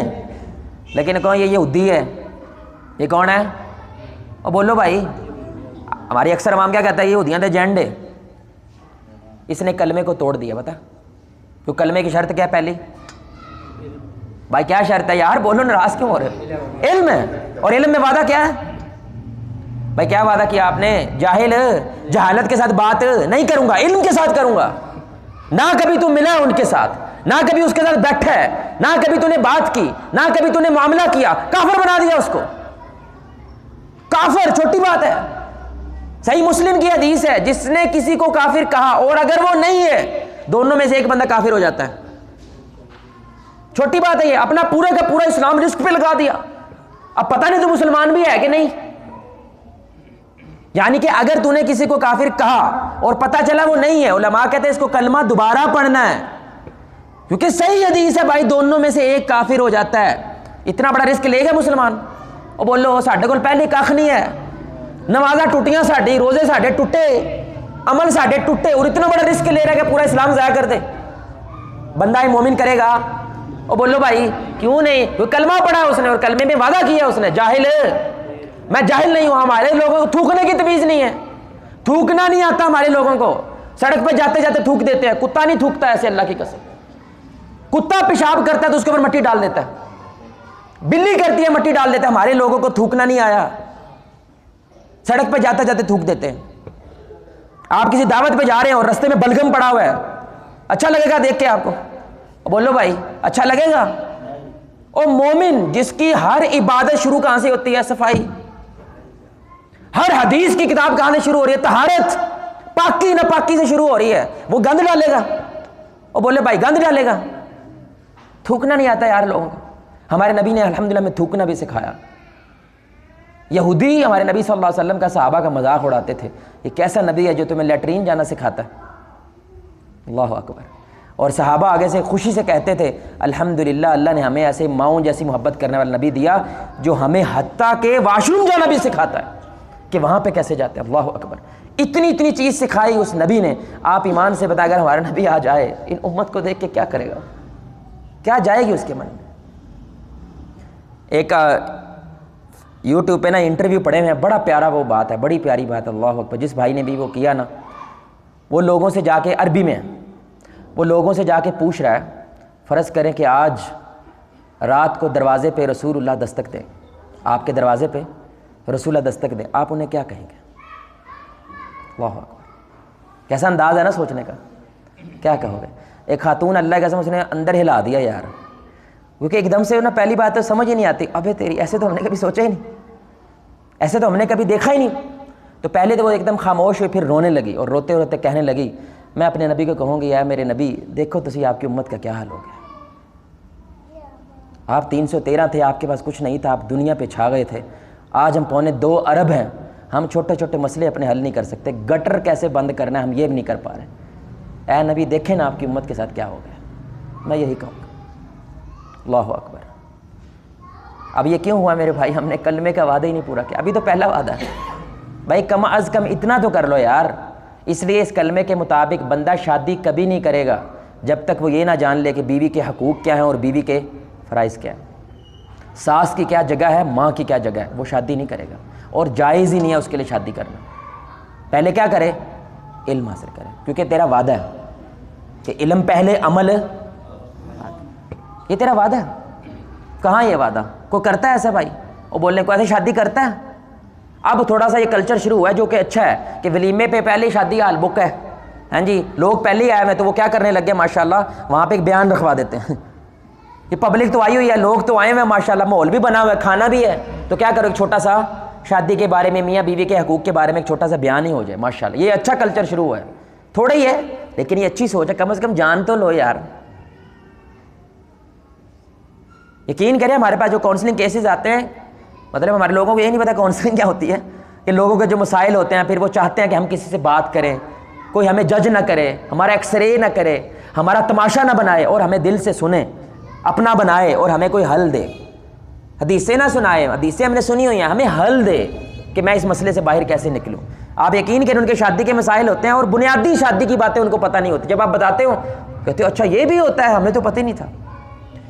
لیکن کون یہ یہودی ہے, یہ کون ہے؟ اور بولو بھائی, ہماری اکثر عوام کیا کہتا ہے, یہ یہودیاں دے ایجنٹ ہے. اس نے کلمے کو توڑ دیا. بتا تو کلمے کی شرط کیا ہے پہلی؟ بھائی کیا شرط ہے یار, بولو, ناراض کیوں ہو رہے؟ علم ہے. اور علم میں وعدہ کیا ہے بھائی؟ کیا وعدہ کیا آپ نے؟ جہالت کے ساتھ بات نہیں کروں گا, علم کے ساتھ کروں گا. نہ کبھی تو ملا ان کے ساتھ, نہ کبھی اس کے ساتھ بیٹھا ہے, نہ کبھی تو نے بات کی, نہ کبھی تو نے معاملہ کیا, کافر بنا دیا اس کو. کافر چھوٹی بات ہے. صحیح مسلم کی حدیث ہے, جس نے کسی کو کافر کہا اور اگر وہ نہیں ہے, دونوں میں سے ایک بندہ کافر ہو جاتا ہے. چھوٹی بات ہے یہ. اپنا پورا کا پورا اسلام رسک پہ لگا دیا. اب پتہ نہیں تو مسلمان بھی ہے کہ نہیں. یعنی کہ اگر تو نے کسی کو کافر کہا اور پتہ چلا وہ نہیں ہے, علماء کہتے ہیں اس کو کلمہ دوبارہ پڑھنا ہے, کیونکہ صحیح حدیث ہے بھائی، دونوں میں سے ایک کافر ہو جاتا ہے۔ اتنا بڑا رسک لے گا مسلمان؟ اور بولو ساڈے کول پہلے کھ نہیں ہے، نمازاں ٹوٹیاں ساڈی، روزے ساڈے ٹوٹے، عمل ساڈے ٹوٹے، اور اتنا بڑا رسک لے رہا ہے کہ پورا اسلام ضائع کر دے۔ بندہ مومن کرے گا؟ اور بولو بھائی کیوں نہیں؟ وہ کلمہ پڑھا اس نے اور کلمے میں وعدہ کیا اس نے۔ جاہل، میں جاہل نہیں ہوں، ہمارے لوگوں کو تھوکنے کی تمیز نہیں ہے، تھوکنا نہیں آتا ہمارے لوگوں کو، سڑک پہ جاتے جاتے تھوک دیتے ہیں۔ کتا نہیں تھوکتا ایسے، اللہ کی قسم۔ کتا پیشاب کرتا ہے تو اس کے اوپر مٹی ڈال دیتا ہے، بلی کرتی ہے مٹی ڈال دیتا ہے، ہمارے لوگوں کو تھوکنا نہیں آیا، سڑک پہ جاتے جاتے تھوک دیتے ہیں۔ آپ کسی دعوت پہ جا رہے ہیں اور رستے میں بلغم پڑا ہوا ہے، اچھا لگے گا دیکھ کے آپ کو؟ بولو بھائی اچھا لگے گا؟ اور مومن جس کی ہر عبادت شروع کہاں سے ہوتی ہے؟ صفائی۔ ہر حدیث کی کتاب کہاں سے شروع ہو رہی ہے؟ طہارت، پاکی ناپاکی سے شروع ہو رہی ہے۔ وہ گند ڈالے گا؟ اور بولے بھائی گند ڈالے گا؟ تھوکنا نہیں آتا یار لوگوں کو۔ ہمارے نبی نے الحمدللہ میں تھوکنا بھی سکھایا۔ یہودی ہمارے نبی صلی اللہ علیہ وسلم کا، صحابہ کا مذاق اڑاتے تھے، یہ کیسا نبی ہے جو تمہیں لیٹرین جانا سکھاتا ہے؟ اللہ اکبر۔ اور صحابہ آگے سے خوشی سے کہتے تھے الحمدللہ اللہ نے ہمیں ایسے ماؤں جیسی محبت کرنے والا نبی دیا جو ہمیں حتیٰ کہ واش روم جانا بھی سکھاتا ہے کہ وہاں پہ کیسے جاتے ہیں۔ اللہ اکبر، اتنی چیز سکھائی اس نبی نے۔ آپ ایمان سے بتا، اگر ہمارا نبی آ جائے ان امت کو دیکھ کے کیا کرے گا؟ کیا جائے گی اس کے من میں؟ ایک یوٹیوب پہ نا انٹرویو پڑے ہوئے ہیں، بڑا پیارا وہ بات ہے، بڑی پیاری بات ہے۔ اللہ اکبر، جس بھائی نے بھی وہ کیا نا، وہ لوگوں سے جا کے، عربی میں وہ لوگوں سے جا کے پوچھ رہا ہے، فرض کریں کہ آج رات کو دروازے پہ رسول اللہ دستک دیں، آپ کے دروازے پہ رسول اللہ دستک دیں، آپ انہیں کیا کہیں گے؟ اللہ اکبر، کیسا انداز ہے نا سوچنے کا، کیا کہو گے؟ ایک خاتون اللہ کے قسم اس نے اندر ہلا دیا یار، کیونکہ ایک دم سے نا پہلی بات تو سمجھ ہی نہیں آتی، ابے تیری، ایسے تو ہم نے کبھی سوچا ہی نہیں، ایسے تو ہم نے کبھی دیکھا ہی نہیں۔ تو پہلے تو وہ ایک دم خاموش ہوئی، پھر رونے لگی اور روتے روتے کہنے لگی میں اپنے نبی کو کہوں گی یا میرے نبی دیکھو تسی آپ کی امت کا کیا حال ہو گیا، آپ 313 تھے، آپ کے پاس کچھ نہیں تھا، آپ دنیا پہ چھا گئے تھے، آج ہم 2.25 ارب ہیں، ہم چھوٹے چھوٹے مسئلے اپنے حل نہیں کر سکتے، گٹر کیسے بند کرنا ہے ہم یہ بھی نہیں کر پا رہے، اے نبی دیکھیں نا آپ کی امت کے ساتھ کیا ہو گیا۔ میں یہی کہوں گا۔ اللہ اکبر۔ اب یہ کیوں ہوا میرے بھائی؟ ہم نے کلمے کا وعدہ ہی نہیں پورا کیا، ابھی تو پہلا وعدہ ہے بھائی، کم از کم اتنا تو کر لو یار۔ اس لیے اس کلمے کے مطابق بندہ شادی کبھی نہیں کرے گا جب تک وہ یہ نہ جان لے کہ بیوی کے حقوق کیا ہیں اور بیوی کے فرائض کیا ہیں، ساس کی کیا جگہ ہے، ماں کی کیا جگہ ہے، وہ شادی نہیں کرے گا، اور جائز ہی نہیں ہے اس کے لیے شادی کرنا۔ پہلے کیا کرے؟ علم حاصل کرے، کیونکہ تیرا وعدہ ہے کہ علم پہلے عمل، یہ تیرا وعدہ ہے۔ کہاں یہ وعدہ؟ کوئی کرتا ہے ایسا بھائی؟ وہ بولنے کو ایسے شادی کرتا ہے؟ اب تھوڑا سا یہ کلچر شروع ہوا ہے جو کہ اچھا ہے کہ ولیمے پہ پہلے شادی ہال بک ہے، ہاں جی، لوگ پہلے ہی آئے ہوئے تو وہ کیا کرنے لگے ماشاءاللہ، وہاں پہ ایک بیان رکھوا دیتے ہیں۔ یہ پبلک تو آئی ہوئی ہے، لوگ تو آئے ہوئے ہیں ماشاءاللہ، ماحول بھی بنا ہوا ہے، کھانا بھی ہے، تو کیا کرو ایک چھوٹا سا شادی کے بارے میں، میاں بیوی کے حقوق کے بارے میں ایک چھوٹا سا بیان ہی ہو جائے ماشاءاللہ۔ یہ اچھا کلچر شروع ہوا ہے، تھوڑا ہی ہے لیکن یہ اچھی سوچ ہے، کم از کم جان تو لو یار۔ یقین کریں ہمارے پاس جو کاؤنسلنگ کیسز آتے ہیں، مطلب ہمارے لوگوں کو یہ نہیں پتا کاؤنسلنگ کیا ہوتی ہے، کہ لوگوں کے جو مسائل ہوتے ہیں پھر وہ چاہتے ہیں کہ ہم کسی سے بات کریں، کوئی ہمیں جج نہ کرے، ہمارا ایکس رے نہ کرے، ہمارا تماشا نہ بنائے، اور ہمیں دل سے سنے، اپنا بنائے اور ہمیں کوئی حل دے، حدیثیں نہ سنائے، حدیثیں ہم نے سنی ہوئی ہیں، ہمیں حل دے کہ میں اس مسئلے سے باہر کیسے نکلوں۔ آپ یقین کریں ان کے شادی کے مسائل ہوتے ہیں اور بنیادی شادی کی باتیں ان کو پتہ نہیں ہوتی، جب آپ بتاتے ہو کہتے ہو اچھا یہ بھی ہوتا ہے، ہمیں تو پتہ ہی نہیں تھا۔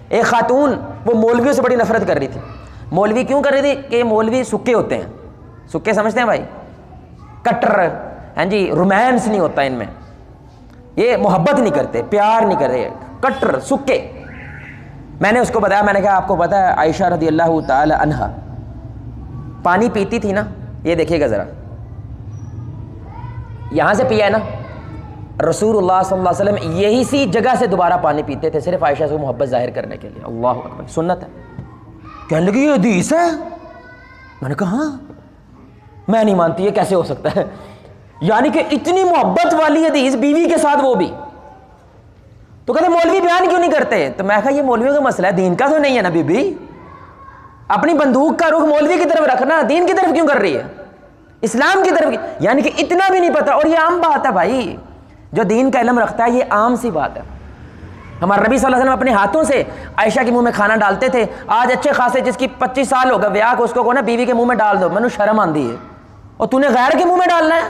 ایک خاتون وہ مولویوں سے بڑی نفرت کر رہی تھی۔ مولوی کیوں کر رہی تھی؟ کہ مولوی سکے ہوتے ہیں، سکے سمجھتے ہیں بھائی، کٹر، ہاں جی، رومانس نہیں ہوتا ان میں، یہ محبت نہیں کرتے، پیار نہیں کرتے، کٹر سکے۔ میں نے اس کو بتایا، میں نے کہا آپ کو پتا ہے عائشہ رضی اللہ تعالی عنہا پانی پیتی تھی نا، یہ دیکھیے گا ذرا، یہاں سے پیا ہے نا، رسول اللہ صلی اللہ علیہ وسلم یہی سی جگہ سے دوبارہ پانی پیتے تھے، صرف عائشہ سے محبت ظاہر کرنے کے لیے۔ اللہ اکبر، سنت ہے۔ کہنے لگی یہ حدیث ہے؟ میں نے کہا ہاں، میں نہیں مانتی، یہ کیسے ہو سکتا ہے؟ یعنی کہ اتنی محبت والی حدیث، بیوی کے ساتھ وہ بھی۔ تو کہتے مولوی بیان کیوں نہیں کرتے؟ تو میں کہا یہ مولویوں کا مسئلہ ہے، دین کا تو نہیں ہے نا بی بی، اپنی بندوق کا رخ مولوی کی طرف رکھنا، دین کی طرف کیوں کر رہی ہے، اسلام کی طرف؟ یعنی کہ اتنا بھی نہیں پتا، اور یہ عام بات ہے بھائی، جو دین کا علم رکھتا ہے یہ عام سی بات ہے۔ ہمارے نبی صلی اللہ علیہ وسلم اپنے ہاتھوں سے عائشہ کے منہ میں کھانا ڈالتے تھے. آج اچھے خاصے جس کی 25 سال ہو گئے بیاہ کو, اس کو نا بیوی کے منہ میں ڈال دو, میں نے شرم آندی ہے, اور تو نے غیر کے منہ میں ڈالنا ہے,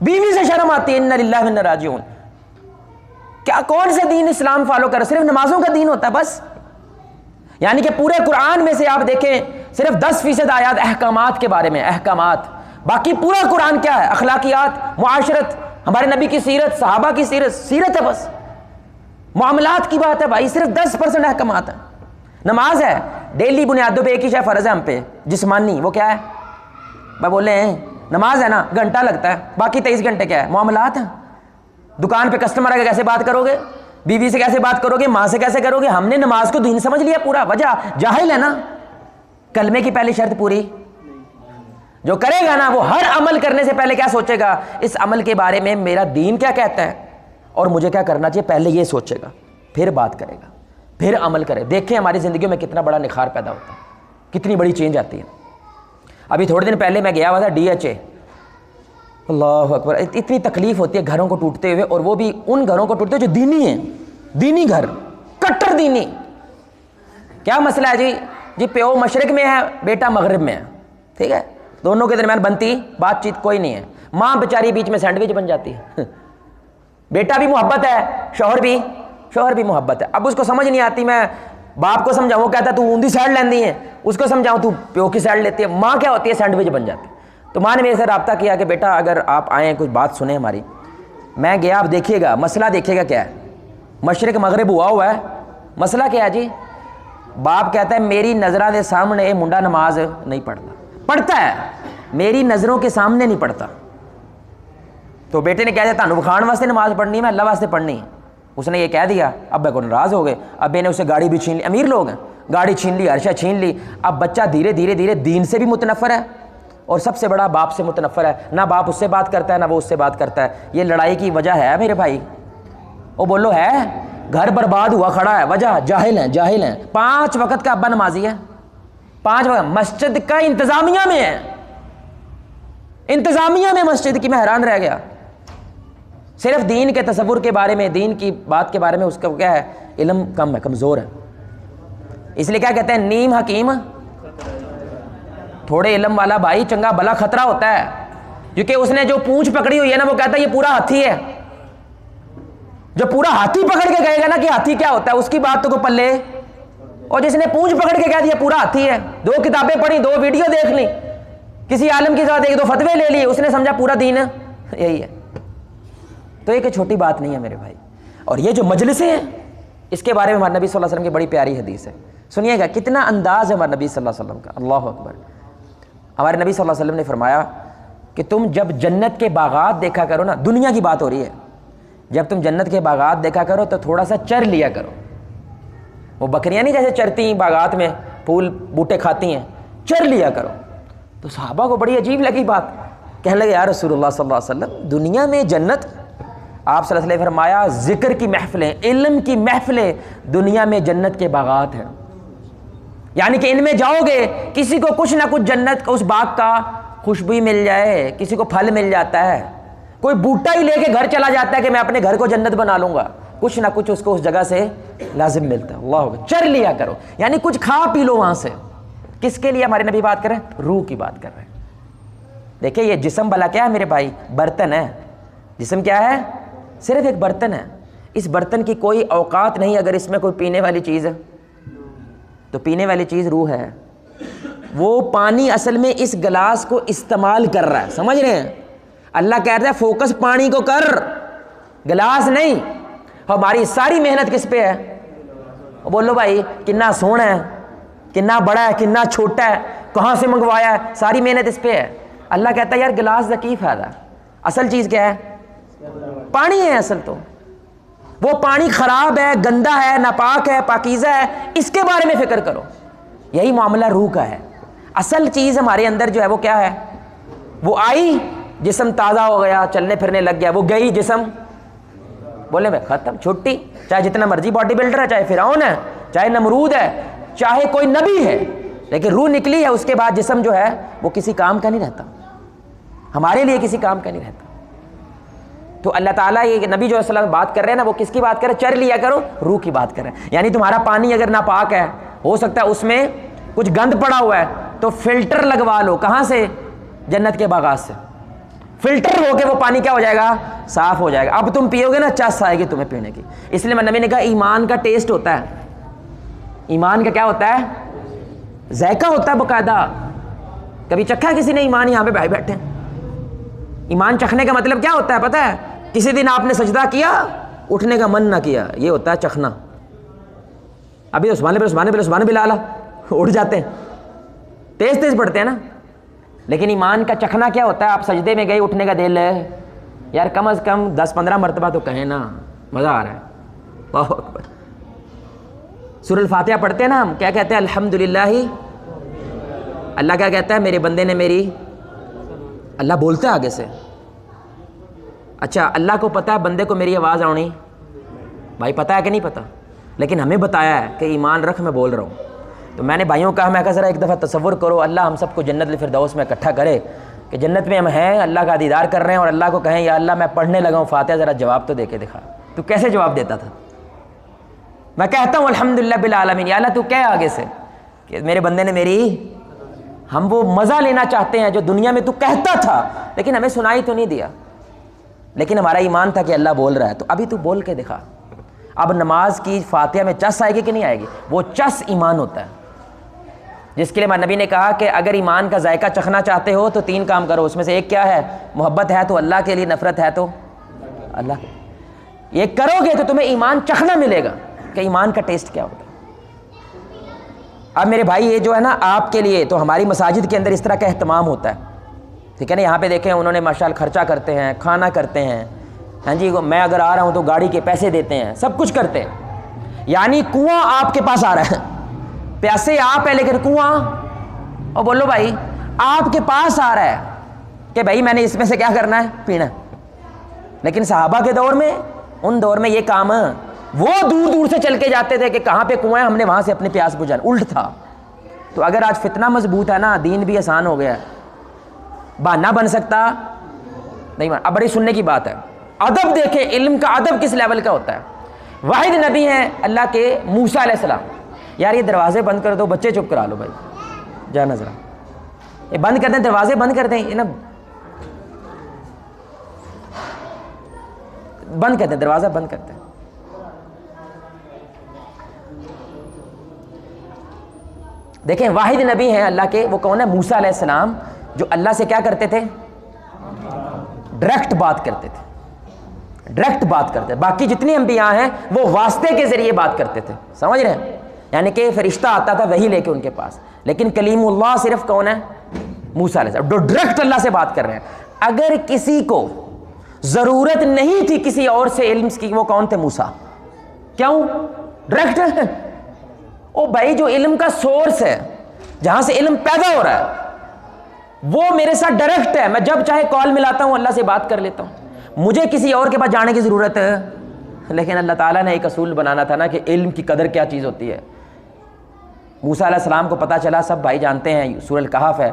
بیوی سے شرم آتی ہے. انا للہ و انا راجعون. کیا کون سے دین اسلام فالو کر, صرف نمازوں کا دین ہوتا ہے بس؟ یعنی کہ پورے قرآن میں سے آپ دیکھیں صرف 10% آیات احکامات کے بارے میں, احکامات, باقی پورا قرآن کیا ہے؟ اخلاقیات, معاشرت, ہمارے نبی کی سیرت, صحابہ کی سیرت, سیرت ہے بس, معاملات کی بات ہے بھائی. صرف 10% احکامات ہیں. نماز ہے ڈیلی بنیادوں پہ ایک ہی شے فرض ہے ہم پہ, جسمانی, وہ کیا ہے میں بولے ہیں نماز ہے نا, گھنٹہ لگتا ہے, باقی 23 گھنٹے کیا ہے؟ معاملات ہیں. دکان پہ کسٹمر آگے کیسے بات کرو گے, بیوی سے کیسے بات کرو گے, ماں سے کیسے کرو گے. ہم نے نماز کو دین سمجھ لیا پورا, وجہ جاہل ہے نا. کلمے کی پہلی شرط پوری, جو کرے گا نا وہ ہر عمل کرنے سے پہلے کیا سوچے گا, اس عمل کے بارے میں میرا دین کیا کہتا ہے اور مجھے کیا کرنا چاہیے, پہلے یہ سوچے گا, پھر بات کرے گا, پھر عمل کرے. دیکھیں ہماری زندگیوں میں کتنا بڑا نکھار پیدا ہوتا ہے, کتنی بڑی چینج آتی ہے. ابھی تھوڑے دن پہلے میں گیا ہوا تھا DHA, اللہ اکبر, اتنی تکلیف ہوتی ہے گھروں کو ٹوٹتے ہوئے, اور وہ بھی ان گھروں کو ٹوٹتے ہوئے جو دینی ہیں, دینی گھر, کٹر دینی. کیا مسئلہ ہے جی پیو مشرق میں ہے, بیٹا مغرب میں ہے, ٹھیک ہے, دونوں کے درمیان بنتی بات چیت کوئی نہیں ہے. ماں بیچاری بیچ میں سینڈوچ بن جاتی ہے. بیٹا بھی محبت ہے, شوہر بھی محبت ہے. اب اس کو سمجھ نہیں آتی, میں باپ کو سمجھاؤں, وہ کہتا ہے تو اندھی سائڈ لیندی ہے, اس کو سمجھاؤں تو پیو کی سائڈ لیتی ہے. ماں کیا ہوتی ہے, سینڈوچ بن جاتی ہے. تو ماں نے میرے سے رابطہ کیا کہ بیٹا اگر آپ آئیں کچھ بات سنیں ہماری. میں گیا, آپ دیکھیے گا مسئلہ, دیکھیے گا کیا ہے. مشرق مغرب ہوا ہے, مسئلہ کیا ہے جی. باپ کہتا ہے میری نظروں کے سامنے منڈا نماز نہیں پڑھتا ہے, میری نظروں کے سامنے نہیں پڑھتا. تو بیٹے نے کہہ دیا تانوں بخان واسطے نماز پڑھنی ہے, میں اللہ واسطے پڑھنی ہے. اس نے یہ کہہ دیا, ابے کو ناراض ہو گئے, ابے نے اسے گاڑی بھی چھین لی, امیر لوگ ہیں, گاڑی چھین لی, ہر شے چھین لی. اب بچہ دھیرے دھیرے دین سے بھی متنفر ہے, اور سب سے بڑا باپ سے متنفر ہے. نہ باپ اس سے بات کرتا ہے, نہ وہ اس سے بات کرتا ہے. یہ لڑائی کی وجہ ہے میرے بھائی, وہ بولو ہے, گھر برباد ہوا کھڑا ہے. وجہ جاہل ہیں. 5 وقت کا ابا نمازی ہے, 5 وقت. مسجد کا انتظامیہ میں ہے, انتظامیہ میں مسجد کی. میں حیران رہ گیا. صرف دین کے تصور کے بارے میں, دین کی بات کے بارے میں اس کا کیا ہے, علم کم ہے, کمزور ہے. اس لیے کیا کہتے ہیں, نیم حکیم تھوڑے علم والا بھائی چنگا بلا خطرہ ہوتا ہے. کیونکہ اس نے جو پونچھ پکڑی ہوئی ہے نا, وہ کہتا ہے یہ پورا ہاتھی ہے. جو پورا ہاتھی پکڑ کے کہے گا نا کہ ہاتھی کیا ہوتا ہے, اس کی بات تو کو پلے. اور جس نے پونچھ پکڑ کے کہہ دیا پورا ہاتھی ہے, 2 کتابیں پڑھی, 2 ویڈیو دیکھ لی, کسی عالم کے ساتھ 1-2 فتوے لے لیے, اس نے سمجھا پورا دین یہی ہے. تو یہ کوئی چھوٹی بات نہیں ہے میرے بھائی. اور یہ جو مجلسیں ہیں, اس کے بارے میں ہمارے نبی صلی اللہ علیہ وسلم کی بڑی پیاری حدیث ہے. سنیے گا کتنا انداز ہے ہمارے نبی صلی اللہ علیہ وسلم کا, اللہ اکبر. ہمارے نبی صلی اللہ علیہ وسلم نے فرمایا کہ تم جب جنت کے باغات دیکھا کرو نا, دنیا کی بات ہو رہی ہے, جب تم جنت کے باغات دیکھا کرو تو تھوڑا سا چر لیا کرو. وہ بکریاں نہیں جیسے چرتی ہیں باغات میں, پھول بوٹے کھاتی ہیں, چر لیا کرو. تو صحابہ کو بڑی عجیب لگی بات, کہنے لگے یا رسول اللہ صلی اللہ علیہ وسلم, دنیا میں جنت, آپ صلی اللہ علیہ وسلم نے فرمایا ذکر کی محفلیں, علم کی محفلیں, دنیا میں جنت کے باغات ہیں. یعنی کہ ان میں جاؤ گے, کسی کو کچھ نہ کچھ جنت کا, اس باغ کا خوشبو مل جائے, کسی کو پھل مل جاتا ہے, کوئی بوٹا ہی لے کے گھر چلا جاتا ہے کہ میں اپنے گھر کو جنت بنا لوں گا, کچھ نہ کچھ اس کو اس جگہ سے لازم ملتا ہے. اللہ چر لیا کرو, یعنی کچھ کھا پی لو وہاں سے. کس کے لیے ہمارے نبی بات کر رہے ہیں, روح کی بات کر رہے ہیں. دیکھیں یہ جسم بلا کیا ہے میرے بھائی, برتن ہے. جسم کیا ہے, صرف ایک برتن ہے. اس برتن کی کوئی اوقات نہیں, اگر اس میں کوئی پینے والی چیز ہے تو پینے والی چیز روح ہے. وہ پانی اصل میں اس گلاس کو استعمال کر رہا ہے, سمجھ رہے ہیں. اللہ کہتا ہے فوکس پانی کو کر, گلاس نہیں. ہماری ساری محنت کس پہ ہے, بولو بھائی, کنا سونا ہے, کنا بڑا ہے, کنا چھوٹا ہے, کہاں سے منگوایا ہے, ساری محنت اس پہ ہے. اللہ کہتا ہے یار گلاس کا کی فائدہ, اصل چیز کیا ہے, پانی ہے اصل تو. وہ پانی خراب ہے, گندا ہے, ناپاک ہے, پاکیزہ ہے, اس کے بارے میں فکر کرو. یہی معاملہ روح کا ہے. اصل چیز ہمارے اندر جو ہے وہ کیا ہے, وہ آئی, جسم تازہ ہو گیا, چلنے پھرنے لگ گیا, وہ گئی, جسم بولے بھائی ختم, چھٹی. چاہے جتنا مرضی باڈی بلڈر ہے, چاہے فرعون ہے, چاہے نمرود ہے, چاہے کوئی نبی ہے, لیکن روح نکلی ہے, اس کے بعد جسم جو ہے وہ کسی کام کا نہیں رہتا, ہمارے لیے کسی کام کا نہیں رہتا. تو اللہ تعالیٰ یہ نبی جو صلی اللہ علیہ وسلم بات کر رہے ہیں نا، وہ کس کی بات کر رہے ہیں؟ چر لیا کرو، روح کی بات کر رہے ہیں. یعنی تمہارا پانی اگر ناپاک ہے، ہو سکتا ہے اس میں کچھ گند پڑا ہوا ہے، تو فلٹر لگوا لو. کہاں سے؟ جنت کے باغات سے. فلٹر ہو کے وہ پانی کیا ہو جائے گا؟ صاف ہو جائے گا. اب تم پیو گے نا، چس آئے گی تمہیں پینے کی. اس لیے نبی نے کہا ایمان کا ٹیسٹ ہوتا ہے. ایمان کا کیا ہوتا ہے؟ ذائقہ ہوتا ہے باقاعدہ. کبھی چکھا کسی نے ایمان؟ یہاں پہ بھائی بیٹھے ہیں. ایمان چکھنے کا مطلب کیا ہوتا ہے پتہ ہے؟ کسی دن آپ نے سجدہ کیا، اٹھنے کا من نہ کیا، یہ ہوتا ہے چکھنا. ابھی عثمان بن لالا اٹھ جاتے ہیں، تیز تیز پڑھتے ہیں نا. لیکن ایمان کا چکھنا کیا ہوتا ہے؟ آپ سجدے میں گئے، اٹھنے کا دل ہے، یار کم از کم 10-15 مرتبہ تو کہیں نا، مزہ آ رہا ہے. اللہ اکبر. سورۃ الفاتحہ پڑھتے ہیں نا ہم، کیا کہتے ہیں؟ الحمدللہ. اللہ کیا کہتا ہے؟ میرے بندے نے میری، اللہ بولتا ہے آگے سے. اچھا اللہ کو پتہ ہے بندے کو میری آواز آنی؟ بھائی پتہ ہے کہ نہیں پتہ؟ لیکن ہمیں بتایا ہے کہ ایمان رکھ، میں بول رہا ہوں. تو میں نے بھائیوں کہا، میں کہا ذرا ایک دفعہ تصور کرو اللہ ہم سب کو جنت الفردوس میں اکٹھا کرے کہ جنت میں ہم ہیں، اللہ کا دیدار کر رہے ہیں، اور اللہ کو کہیں یا اللہ میں پڑھنے لگا ہوں فاتحہ، ذرا جواب تو دے کے دکھا. تو کیسے جواب دیتا تھا؟ میں کہتا ہوں الحمدللہ بالعالمین، یا اللہ تو کہے آگے سے کہ میرے بندے نے میری. ہم وہ مزہ لینا چاہتے ہیں جو دنیا میں تو کہتا تھا لیکن ہمیں سنائی تو نہیں دیا. لیکن ہمارا ایمان تھا کہ اللہ بول رہا ہے، تو ابھی تو بول کے دکھا. اب نماز کی فاتحہ میں چس آئے گی کہ نہیں آئے گی؟ وہ چس ایمان ہوتا ہے، جس کے لیے نبی نے کہا کہ اگر ایمان کا ذائقہ چکھنا چاہتے ہو تو 3 کام کرو. اس میں سے ایک کیا ہے؟ محبت ہے تو اللہ کے لیے، نفرت ہے تو اللہ کے. یہ کرو گے تو تمہیں ایمان چکھنا ملے گا کہ ایمان کا ٹیسٹ کیا ہوتا ہے. اب میرے بھائی یہ جو ہے نا آپ کے لیے، تو ہماری مساجد کے اندر اس طرح کا اہتمام ہوتا ہے، ٹھیک ہے نا. یہاں پہ دیکھیں انہوں نے ماشاءاللہ خرچہ کرتے ہیں، کھانا کرتے ہیں. ہاں جی، میں اگر آ رہا ہوں تو گاڑی کے پیسے دیتے ہیں، سب کچھ کرتے ہیں. یعنی کنواں آپ کے پاس آ رہا ہے، پیسے آپ ہے لیکن کنواں. اور بولو بھائی آپ کے پاس آ رہا ہے کہ بھائی میں نے اس میں سے کیا کرنا ہے؟ پینا. لیکن صحابہ کے دور میں، ان دور میں یہ کام وہ دور دور سے چل کے جاتے تھے کہ کہاں پہ کنواں ہے، ہم نے وہاں سے اپنے پیاس بجھانا. الٹ تھا. تو اگر آج فتنہ مضبوط ہے نا، دین بھی آسان ہو گیا ہے. بہانہ بن سکتا نہیں. اب بڑی سننے کی بات ہے، ادب دیکھیں، علم کا ادب کس لیول کا ہوتا ہے. واحد نبی ہیں اللہ کے موسیٰ علیہ السلام. یار یہ دروازے بند کر دو، بچے چپ کرا لو بھائی، جانا ذرا، یہ بند کر دیں، دروازے بند کر دیں، یہ نا بند کر دیں، دروازہ بند کر دیں. دیکھیں واحد نبی ہیں اللہ کے، وہ کون ہے؟ موسیٰ علیہ السلام، جو اللہ سے کیا کرتے تھے؟ ڈائریکٹ بات کرتے تھے، ڈائریکٹ بات کرتے. باقی جتنے انبیاء ہیں وہ واسطے کے ذریعے بات کرتے تھے، سمجھ رہے ہیں؟ یعنی کہ فرشتہ آتا تھا وہی لے کے ان کے پاس. لیکن کلیم اللہ صرف کون ہے؟ موسیٰ علیہ السلام، جو ڈائریکٹ اللہ سے بات کر رہے ہیں. اگر کسی کو ضرورت نہیں تھی کسی اور سے علم کی، وہ کون تھے؟ موسیٰ. کیوں؟ ڈائریکٹ. او بھائی جو علم کا سورس ہے، جہاں سے علم پیدا ہو رہا ہے، وہ میرے ساتھ ڈائریکٹ ہے. میں جب چاہے کال ملاتا ہوں، اللہ سے بات کر لیتا ہوں، مجھے کسی اور کے پاس جانے کی ضرورت ہے. لیکن اللہ تعالیٰ نے ایک اصول بنانا تھا نا کہ علم کی قدر کیا چیز ہوتی ہے. موسیٰ علیہ السلام کو پتہ چلا، سب بھائی جانتے ہیں سورہ الکہف ہے،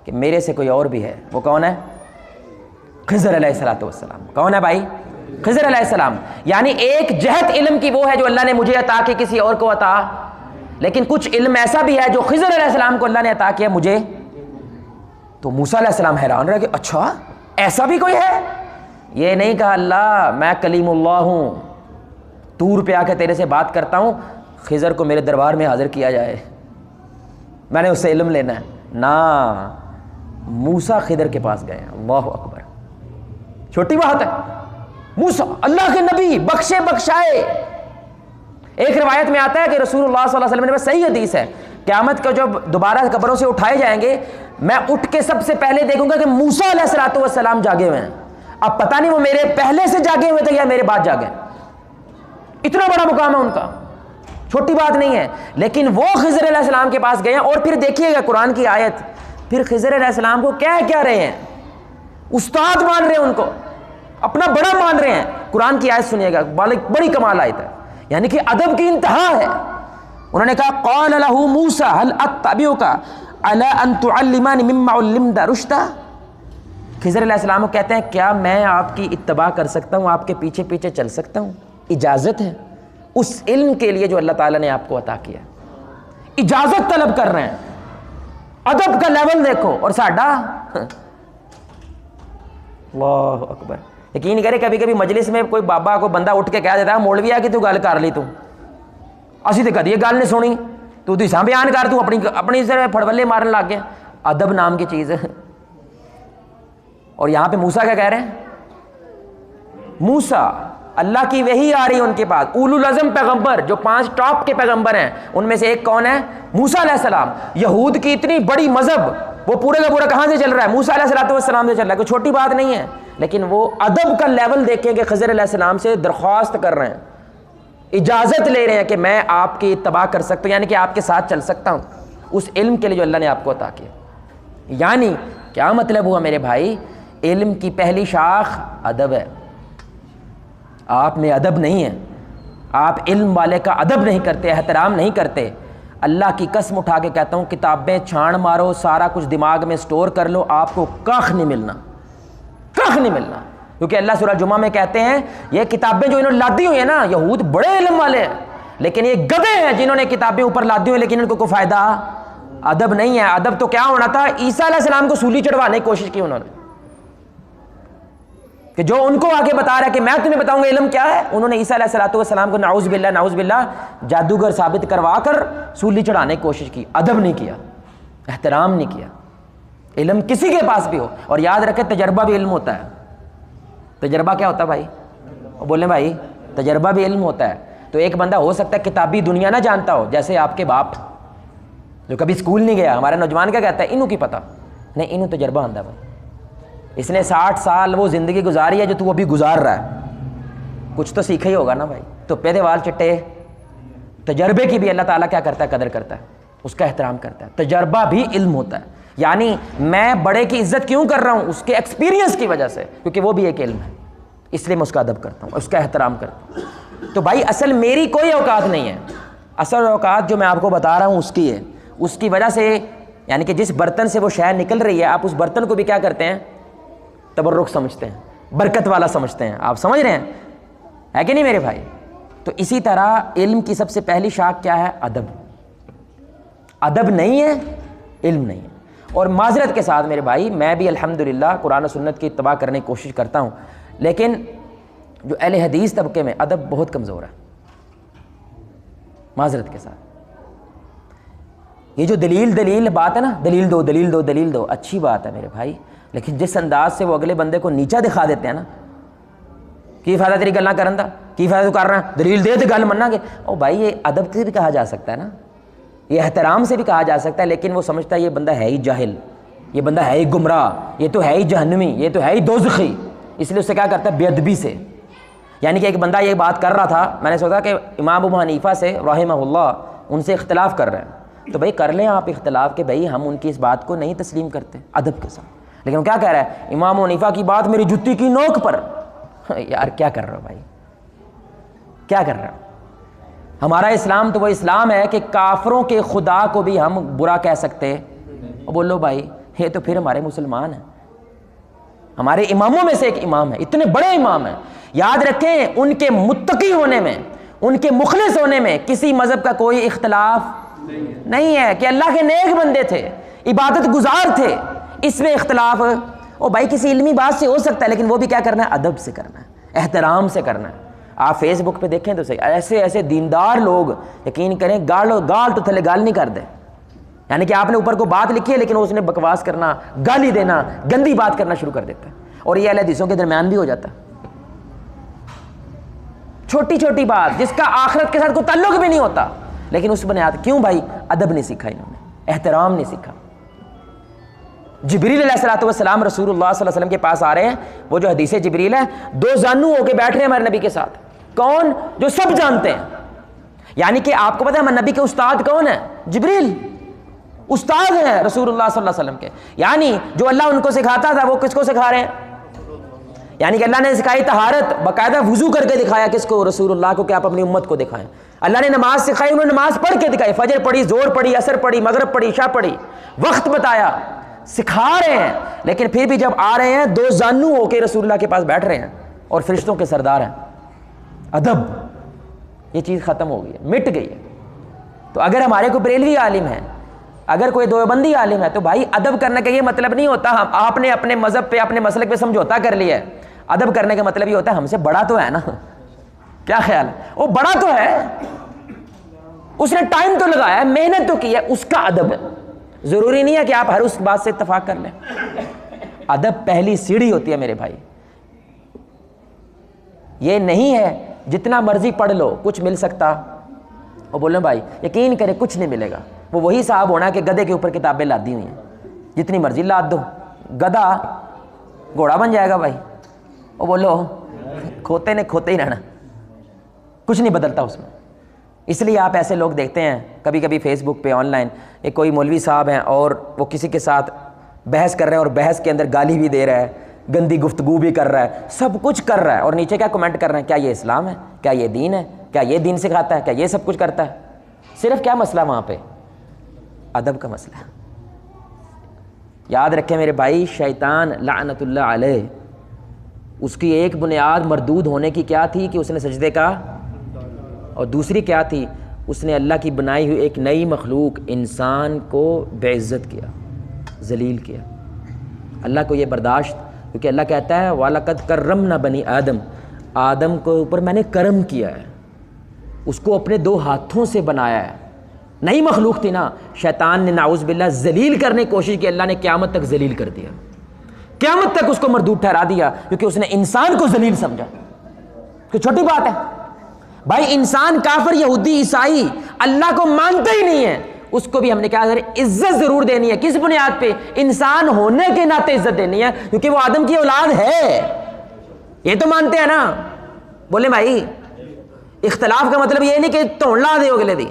کہ میرے سے کوئی اور بھی ہے. وہ کون ہے؟ خضر علیہ السلام. کون ہے بھائی؟ خضر علیہ السلام. یعنی ایک جہت علم کی وہ ہے جو اللہ نے مجھے عطا کی، کسی اور کو عطا. لیکن کچھ علم ایسا بھی ہے جو خضر علیہ السلام کو اللہ نے عطا کیا مجھے. تو موسیٰ علیہ السلام حیران رہے کہ اچھا ایسا بھی کوئی ہے. یہ نہیں کہا اللہ میں کلیم اللہ ہوں، طور پہ آ کے تیرے سے بات کرتا ہوں، خضر کو میرے دربار میں حاضر کیا جائے، میں نے اس سے علم لینا ہے. نا، موسیٰ خضر کے پاس گئے. اللہ اکبر. چھوٹی بات ہے. موسیٰ اللہ کے نبی، بخشے بخشائے. ایک روایت میں آتا ہے کہ رسول اللہ صلی اللہ علیہ وسلم نے، صحیح حدیث ہے، قیامت کو جب دوبارہ قبروں سے اٹھائے جائیں گے، میں اٹھ کے سب سے پہلے دیکھوں گا کہ موسیٰ علیہ السلام جاگے ہوئے ہیں. اب پتہ نہیں وہ میرے پہلے سے جاگے ہوئے تھے یا میرے بعد جاگے. اتنا بڑا مقام ہے ان کا، چھوٹی بات نہیں ہے. لیکن وہ خضر علیہ السلام کے پاس گئے ہیں. اور پھر دیکھیے گا قرآن کی آیت، پھر خضر علیہ السلام کو کیا رہے ہیں؟ استاد مان رہے ہیں ان کو، اپنا بڑا مان رہے ہیں. قرآن کی آیت سنیے گا، بڑی کمال آیت ہے، یعنی کہ ادب کی انتہا ہے. انہوں نے کہا قال له موسیٰ هل اتبعک علی ان تعلمنی مما علمت رشدا. خضر علیہ السلام کو کہتے ہیں کیا میں آپ کی اتباع کر سکتا ہوں, آپ کے پیچھے پیچھے چل سکتا ہوں؟ اجازت ہے اس علم کے لیے جو اللہ تعالیٰ نے آپ کو عطا کیا, اجازت طلب کر رہے ہیں. ادب کا لیول دیکھو. اور ساڈا اللہ اکبر, یقین کرے کبھی کبھی مجلس میں کوئی بابا کو بندہ اٹھ کے کہہ دیتا ہے مولوی آ کہ تو گل کر لی, تو اسی تو کدی یہ گل نہیں سنی, تو ساں بیان کر, تو اپنی پھڑولے مارن لگ گیا. ادب نام کی چیز ہے. اور یہاں پہ موسیٰ کیا کہہ رہے ہیں؟ موسیٰ اللہ کی وحی آ رہی ہے ان کے پاس, اولو العزم پیغمبر جو 5 ٹاپ کے پیغمبر ہیں, ان میں سے ایک کون ہے؟ موسیٰ علیہ السلام. یہود کی اتنی بڑی مذہب وہ پورے کا پورا کہاں سے چل رہا ہے؟ موسیٰ علیہ السلام سے چل رہا ہے. کوئی چھوٹی بات نہیں ہے, لیکن وہ ادب کا لیول دیکھیں کہ خضر علیہ السلام سے درخواست کر رہے ہیں, اجازت لے رہے ہیں کہ میں آپ کی اتباع کر سکتا ہوں, یعنی کہ آپ کے ساتھ چل سکتا ہوں اس علم کے لیے جو اللہ نے آپ کو عطا کیا. یعنی کیا مطلب ہوا میرے بھائی؟ علم کی پہلی شاخ ادب ہے. آپ میں ادب نہیں ہے, آپ علم والے کا ادب نہیں کرتے, احترام نہیں کرتے. اللہ کی قسم اٹھا کے کہتا ہوں, کتابیں چھان مارو, سارا کچھ دماغ میں سٹور کر لو, آپ کو کاخ نہیں ملنا, کاخ نہیں ملنا. کیونکہ اللہ سورہ جمعہ میں کہتے ہیں یہ کتابیں جو انہوں نے لادی ہوئی ہیں نا, یہود بڑے علم والے ہیں, لیکن یہ گدھے ہیں جنہوں نے کتابیں اوپر لادی ہوئی, لیکن ان کو کوئی فائدہ ادب نہیں ہے. ادب تو کیا ہونا تھا, عیسیٰ علیہ السلام کو سولی چڑھوانے کی کوشش کی انہوں نے, کہ جو ان کو آگے بتا رہا ہے کہ میں تمہیں بتاؤں گا علم کیا ہے, انہوں نے عیسیٰ علیہ السلام کو نعوذ باللہ جادوگر ثابت کروا کر سولی چڑھانے کی کوشش کی. ادب نہیں کیا, احترام نہیں کیا. علم کسی کے پاس بھی ہو, اور یاد رکھے تجربہ بھی علم ہوتا ہے. تجربہ کیا ہوتا ہے بھائی؟ بولیں بھائی, تجربہ بھی علم ہوتا ہے. تو ایک بندہ ہو سکتا ہے کتابی دنیا نہ جانتا ہو, جیسے آپ کے باپ جو کبھی اسکول نہیں گیا. ہمارا نوجوان کیا کہتا ہے, انہوں کی پتہ نہیں, انہوں تجربہ آندہ بھائی, اس نے 60 سال وہ زندگی گزاری ہے جو تو ابھی گزار رہا ہے, کچھ تو سیکھا ہی ہوگا نا بھائی. تو پیدے وال چٹے, تجربے کی بھی اللہ تعالیٰ کیا کرتا ہے؟ قدر کرتا ہے, اس کا احترام کرتا ہے. تجربہ بھی علم ہوتا ہے. یعنی میں بڑے کی عزت کیوں کر رہا ہوں؟ اس کے ایکسپیرینس کی وجہ سے, کیونکہ وہ بھی ایک علم ہے, اس لیے میں اس کا ادب کرتا ہوں, اس کا احترام کرتا ہوں. تو بھائی اصل میری کوئی اوقات نہیں ہے, اصل اوقات جو میں آپ کو بتا رہا ہوں اس کی ہے. اس کی وجہ سے, یعنی کہ جس برتن سے وہ شے نکل رہی ہے, آپ اس برتن کو بھی کیا کرتے ہیں؟ تبرک سمجھتے ہیں, برکت والا سمجھتے ہیں. آپ سمجھ رہے ہیں, ہے کہ نہیں میرے بھائی؟ تو اسی طرح علم کی سب سے پہلی شاخ کیا ہے؟ ادب. ادب نہیں ہے, علم نہیں ہے. اور معذرت کے ساتھ میرے بھائی, میں بھی الحمدللہ قرآن و سنت کی اتباع کرنے کی کوشش کرتا ہوں, لیکن جو اہل حدیث طبقے میں ادب بہت کمزور ہے, معذرت کے ساتھ. یہ جو دلیل بات ہے نا, دلیل دو, اچھی بات ہے میرے بھائی, لیکن جس انداز سے وہ اگلے بندے کو نیچا دکھا دیتے ہیں نا, کی فائدہ تیری گل نہ کرن دا, کی فائدہ تو کر رہا ہے, دلیل دے تو گل مننا گے. او بھائی یہ ادب سے بھی کہا جا سکتا ہے نا, یہ احترام سے بھی کہا جا سکتا ہے, لیکن وہ سمجھتا ہے یہ بندہ ہے ہی جاہل, یہ بندہ ہے ہی گمراہ, یہ تو ہے ہی جہنمی, یہ تو ہے ہی دوزخی, اس لیے اس سے کیا کرتا ہے؟ بے ادبی سے. یعنی کہ ایک بندہ یہ بات کر رہا تھا, میں نے سوچا کہ امام ابو حنیفہ سے رحمہ اللہ ان سے اختلاف کر رہے ہیں, تو بھائی کر لیں آپ اختلاف, کہ بھائی ہم ان کی اس بات کو نہیں تسلیم کرتے ادب کے ساتھ. لیکن وہ کیا کہہ رہا ہے؟ امام ابو حنیفہ کی بات میری جتی کی نوک پر. یار کیا کر رہا ہو بھائی, کیا کر رہا ہو؟ ہمارا اسلام تو وہ اسلام ہے کہ کافروں کے خدا کو بھی ہم برا کہہ سکتے. بولو بھائی, یہ تو پھر ہمارے مسلمان ہیں, ہمارے اماموں میں سے ایک امام ہے, اتنے بڑے امام ہیں. یاد رکھیں, ان کے متقی ہونے میں, ان کے مخلص ہونے میں کسی مذہب کا کوئی اختلاف نہیں ہے, کہ اللہ کے نیک بندے تھے, عبادت گزار تھے. اس میں اختلاف او بھائی کسی علمی بات سے ہو سکتا ہے, لیکن وہ بھی کیا کرنا ہے؟ ادب سے کرنا ہے, احترام سے کرنا ہے. آپ فیس بک پہ دیکھیں تو صحیح, ایسے دیندار لوگ, یقین کریں گال تو تھلے گال نہیں کر دیں. یعنی کہ آپ نے اوپر کو بات لکھی ہے, لیکن اس نے بکواس کرنا, گالی دینا, گندی بات کرنا شروع کر دیتا ہے, اور یہ اہل حدیثوں کے درمیان بھی ہو جاتا ہے. چھوٹی چھوٹی بات جس کا آخرت کے ساتھ کوئی تعلق بھی نہیں ہوتا, لیکن اس بنیاد. کیوں بھائی؟ ادب نہیں سیکھا انہوں نے, احترام نہیں سیکھا. جبریل علیہ السلام رسول اللہ صلی اللہ علیہ وسلم کے پاس آ رہے ہیں, وہ جو حدیث جبریل ہے, 2 زانو ہو کے بیٹھ رہے ہیں ہمارے نبی کے ساتھ. کون؟ جو سب جانتے ہیں. یعنی کہ آپ کو پتہ ہے ہمارے نبی کے استاد کون ہے؟ جبریل. استاد ہیں رسول اللہ صلی اللہ علیہ وسلم کے. یعنی جو اللہ ان کو سکھاتا تھا وہ کس کو سکھا رہے ہیں؟ یعنی کہ اللہ نے سکھائی طہارت, باقاعدہ وضو کر کے دکھایا کس کو؟ رسول اللہ کو, کہ آپ اپنی امت کو دکھائیں. اللہ نے نماز سکھائی, انہوں نے نماز پڑھ کے دکھائی, فجر پڑھی, زور پڑھی, عصر پڑھی, مغرب پڑھی, عشاء پڑھی, وقت بتایا, سکھا رہے ہیں، لیکن پھر بھی جب آ رہے ہیں دو زانو ہو کے رسول اللہ کے پاس بیٹھ رہے ہیں اور فرشتوں کے سردار ہیں. ادب، یہ چیز ختم ہو گئی ہے، مٹ گئی ہے. تو اگر ہمارے کوئی بریلوی عالم ہے، اگر کوئی دیوبندی عالم ہے، تو بھائی ادب کرنے کا یہ مطلب نہیں ہوتا آپ نے اپنے مذہب پہ اپنے مسلک پہ سمجھوتا کر لیا ہے. ادب کرنے کا مطلب یہ ہوتا ہے ہم سے بڑا تو ہے نا. کیا خیال ہے؟ وہ بڑا تو ہے، اس نے ٹائم تو لگایا ہے، محنت تو کی ہے، اس کا ادب ہے. ضروری نہیں ہے کہ آپ ہر اس بات سے اتفاق کر لیں. ادب پہلی سیڑھی ہوتی ہے میرے بھائی. یہ نہیں ہے جتنا مرضی پڑھ لو کچھ مل سکتا. وہ بولیں بھائی یقین کرے کچھ نہیں ملے گا. وہ وہی صاحب ہونا کہ گدھے کے اوپر کتابیں لادی ہوئی ہیں، جتنی مرضی لاد دو، گدھا گھوڑا بن جائے گا بھائی. وہ بولو کھوتے نے کھوتے ہی رہنا، کچھ نہیں بدلتا اس میں. اس لیے آپ ایسے لوگ دیکھتے ہیں کبھی کبھی فیس بک پہ آن لائن، ایک کوئی مولوی صاحب ہیں اور وہ کسی کے ساتھ بحث کر رہے ہیں اور بحث کے اندر گالی بھی دے رہا ہے، گندی گفتگو بھی کر رہا ہے، سب کچھ کر رہا ہے، اور نیچے کیا کمنٹ کر رہے ہیں؟ کیا یہ اسلام ہے؟ کیا یہ دین ہے؟ کیا یہ دین سکھاتا ہے؟ کیا یہ سب کچھ کرتا ہے؟ صرف کیا مسئلہ وہاں پہ؟ ادب کا مسئلہ ہے. یاد رکھیں میرے بھائی، شیطان لعنت اللہ علیہ، اس کی ایک بنیاد مردود ہونے کی کیا تھی کہ اس نے سجدے کا، اور دوسری کیا تھی؟ اس نے اللہ کی بنائی ہوئی ایک نئی مخلوق انسان کو بے عزت کیا، ذلیل کیا. اللہ کو یہ برداشت، کیونکہ اللہ کہتا ہے وَلَقَدْ كَرَّمْنَا بَنِي آدم، آدم کو اوپر میں نے کرم کیا ہے، اس کو اپنے دو ہاتھوں سے بنایا ہے. نئی مخلوق تھی نا. شیطان نے نعوذ باللہ ذلیل کرنے کی کوشش کی، اللہ نے قیامت تک ذلیل کر دیا، قیامت تک اس کو مردود ٹھہرا دیا، کیونکہ اس نے انسان کو ذلیل سمجھا. کوئی چھوٹی بات ہے بھائی؟ انسان کافر، یہودی، عیسائی اللہ کو مانتا ہی نہیں ہے، اس کو بھی ہم نے کہا عزت ضرور دینی ہے. کس بنیاد پہ؟ انسان ہونے کے ناطے عزت دینی ہے، کیونکہ وہ آدم کی اولاد ہے. یہ تو مانتے ہیں نا. بولے بھائی اختلاف کا مطلب یہ نہیں کہ توڑ لا دے اگلے دی.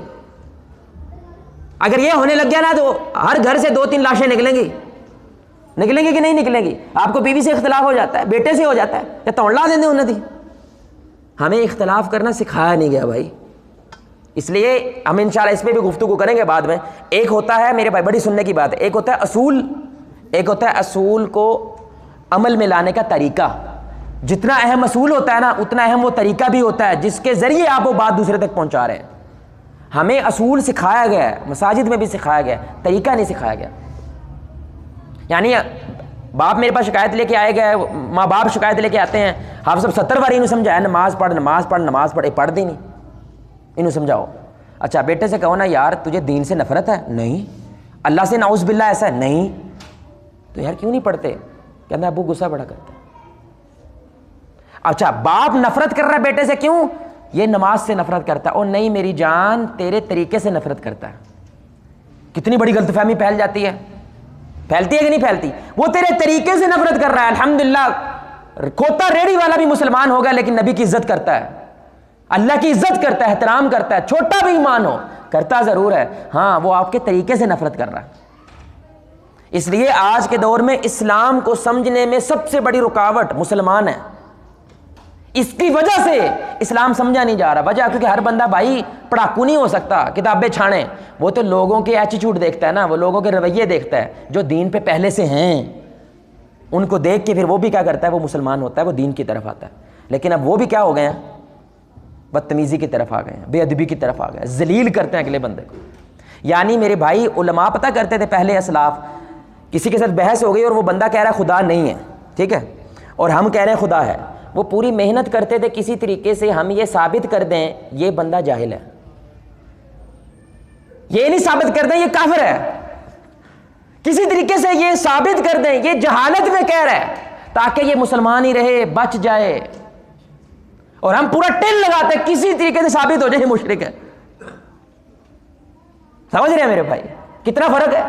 اگر یہ ہونے لگ گیا نا تو ہر گھر سے 2-3 لاشیں نکلیں گی. نکلیں گی کہ نہیں نکلیں گی؟ آپ کو بیوی سے اختلاف ہو جاتا ہے، بیٹے سے ہو جاتا ہے، یا توڑ لا دیں انہیں دی. ہمیں اختلاف کرنا سکھایا نہیں گیا بھائی. اس لیے ہم انشاءاللہ اس پہ بھی گفتگو کریں گے بعد میں. ایک ہوتا ہے میرے بھائی، بڑی سننے کی بات ہے، ایک ہوتا ہے اصول، ایک ہوتا ہے اصول کو عمل میں لانے کا طریقہ. جتنا اہم اصول ہوتا ہے نا اتنا اہم وہ طریقہ بھی ہوتا ہے جس کے ذریعے آپ وہ بات دوسرے تک پہنچا رہے ہیں. ہمیں اصول سکھایا گیا ہے، مساجد میں بھی سکھایا گیا ہے، طریقہ نہیں سکھایا گیا. یعنی باپ میرے پاس شکایت لے کے آئے گئے، ماں باپ شکایت لے کے آتے ہیں، آپ سب 70 بار انہوں سمجھایا نماز پڑھ نماز پڑھ نماز پڑھ، پڑھ دی نہیں، انہوں سمجھاؤ. اچھا بیٹے سے کہو نا یار تجھے دین سے نفرت ہے؟ نہیں. اللہ سے نعوذ باللہ ایسا ہے؟ نہیں. تو یار کیوں نہیں پڑھتے؟ کہنا ابو غصہ بڑا کرتا ہے. اچھا باپ نفرت کر رہا ہے بیٹے سے، کیوں؟ یہ نماز سے نفرت کرتا ہے. اور نہیں میری جان، تیرے طریقے سے نفرت کرتا ہے. کتنی بڑی غلط فہمی پھیل جاتی ہے. پھیلتی ہے کہ نہیں پھیلتی؟ وہ تیرے طریقے سے نفرت کر رہا ہے. الحمدللہ کھوتا ریڑھی والا بھی مسلمان ہوگا لیکن نبی کی عزت کرتا ہے، اللہ کی عزت کرتا ہے، احترام کرتا ہے. چھوٹا بھی ایمان ہو کرتا ضرور ہے، ہاں وہ آپ کے طریقے سے نفرت کر رہا ہے. اس لیے آج کے دور میں اسلام کو سمجھنے میں سب سے بڑی رکاوٹ مسلمان ہے. اس کی وجہ سے اسلام سمجھا نہیں جا رہا. وجہ کیونکہ ہر بندہ بھائی پڑھاکو نہیں ہو سکتا کتابیں چھاڑیں. وہ تو لوگوں کے ایٹیٹیوڈ دیکھتا ہے نا، وہ لوگوں کے رویے دیکھتا ہے جو دین پہ پہلے سے ہیں، ان کو دیکھ کے پھر وہ بھی کیا کرتا ہے، وہ مسلمان ہوتا ہے، وہ دین کی طرف آتا ہے. لیکن اب وہ بھی کیا ہو گئے ہیں؟ بدتمیزی کی طرف آ گئے ہیں، بے ادبی کی طرف آ گئے ہیں، ذلیل کرتے ہیں اگلے بندے کو. یعنی میرے بھائی علماء پتہ کرتے تھے پہلے اسلاف، کسی کے ساتھ بحث ہو گئی اور وہ بندہ کہہ رہا ہے خدا نہیں ہے، ٹھیک ہے، اور ہم کہہ رہے ہیں خدا ہے، وہ پوری محنت کرتے تھے کسی طریقے سے ہم یہ ثابت کر دیں یہ بندہ جاہل ہے، یہ نہیں ثابت کر دیں یہ کافر ہے، کسی طریقے سے یہ ثابت کر دیں یہ جہالت میں کہہ رہا ہے تاکہ یہ مسلمان ہی رہے، بچ جائے. اور ہم پورا ٹل لگاتے ہیں کسی طریقے سے ثابت ہو جائے یہ مشرک ہے. سمجھ رہے ہیں میرے بھائی کتنا فرق ہے؟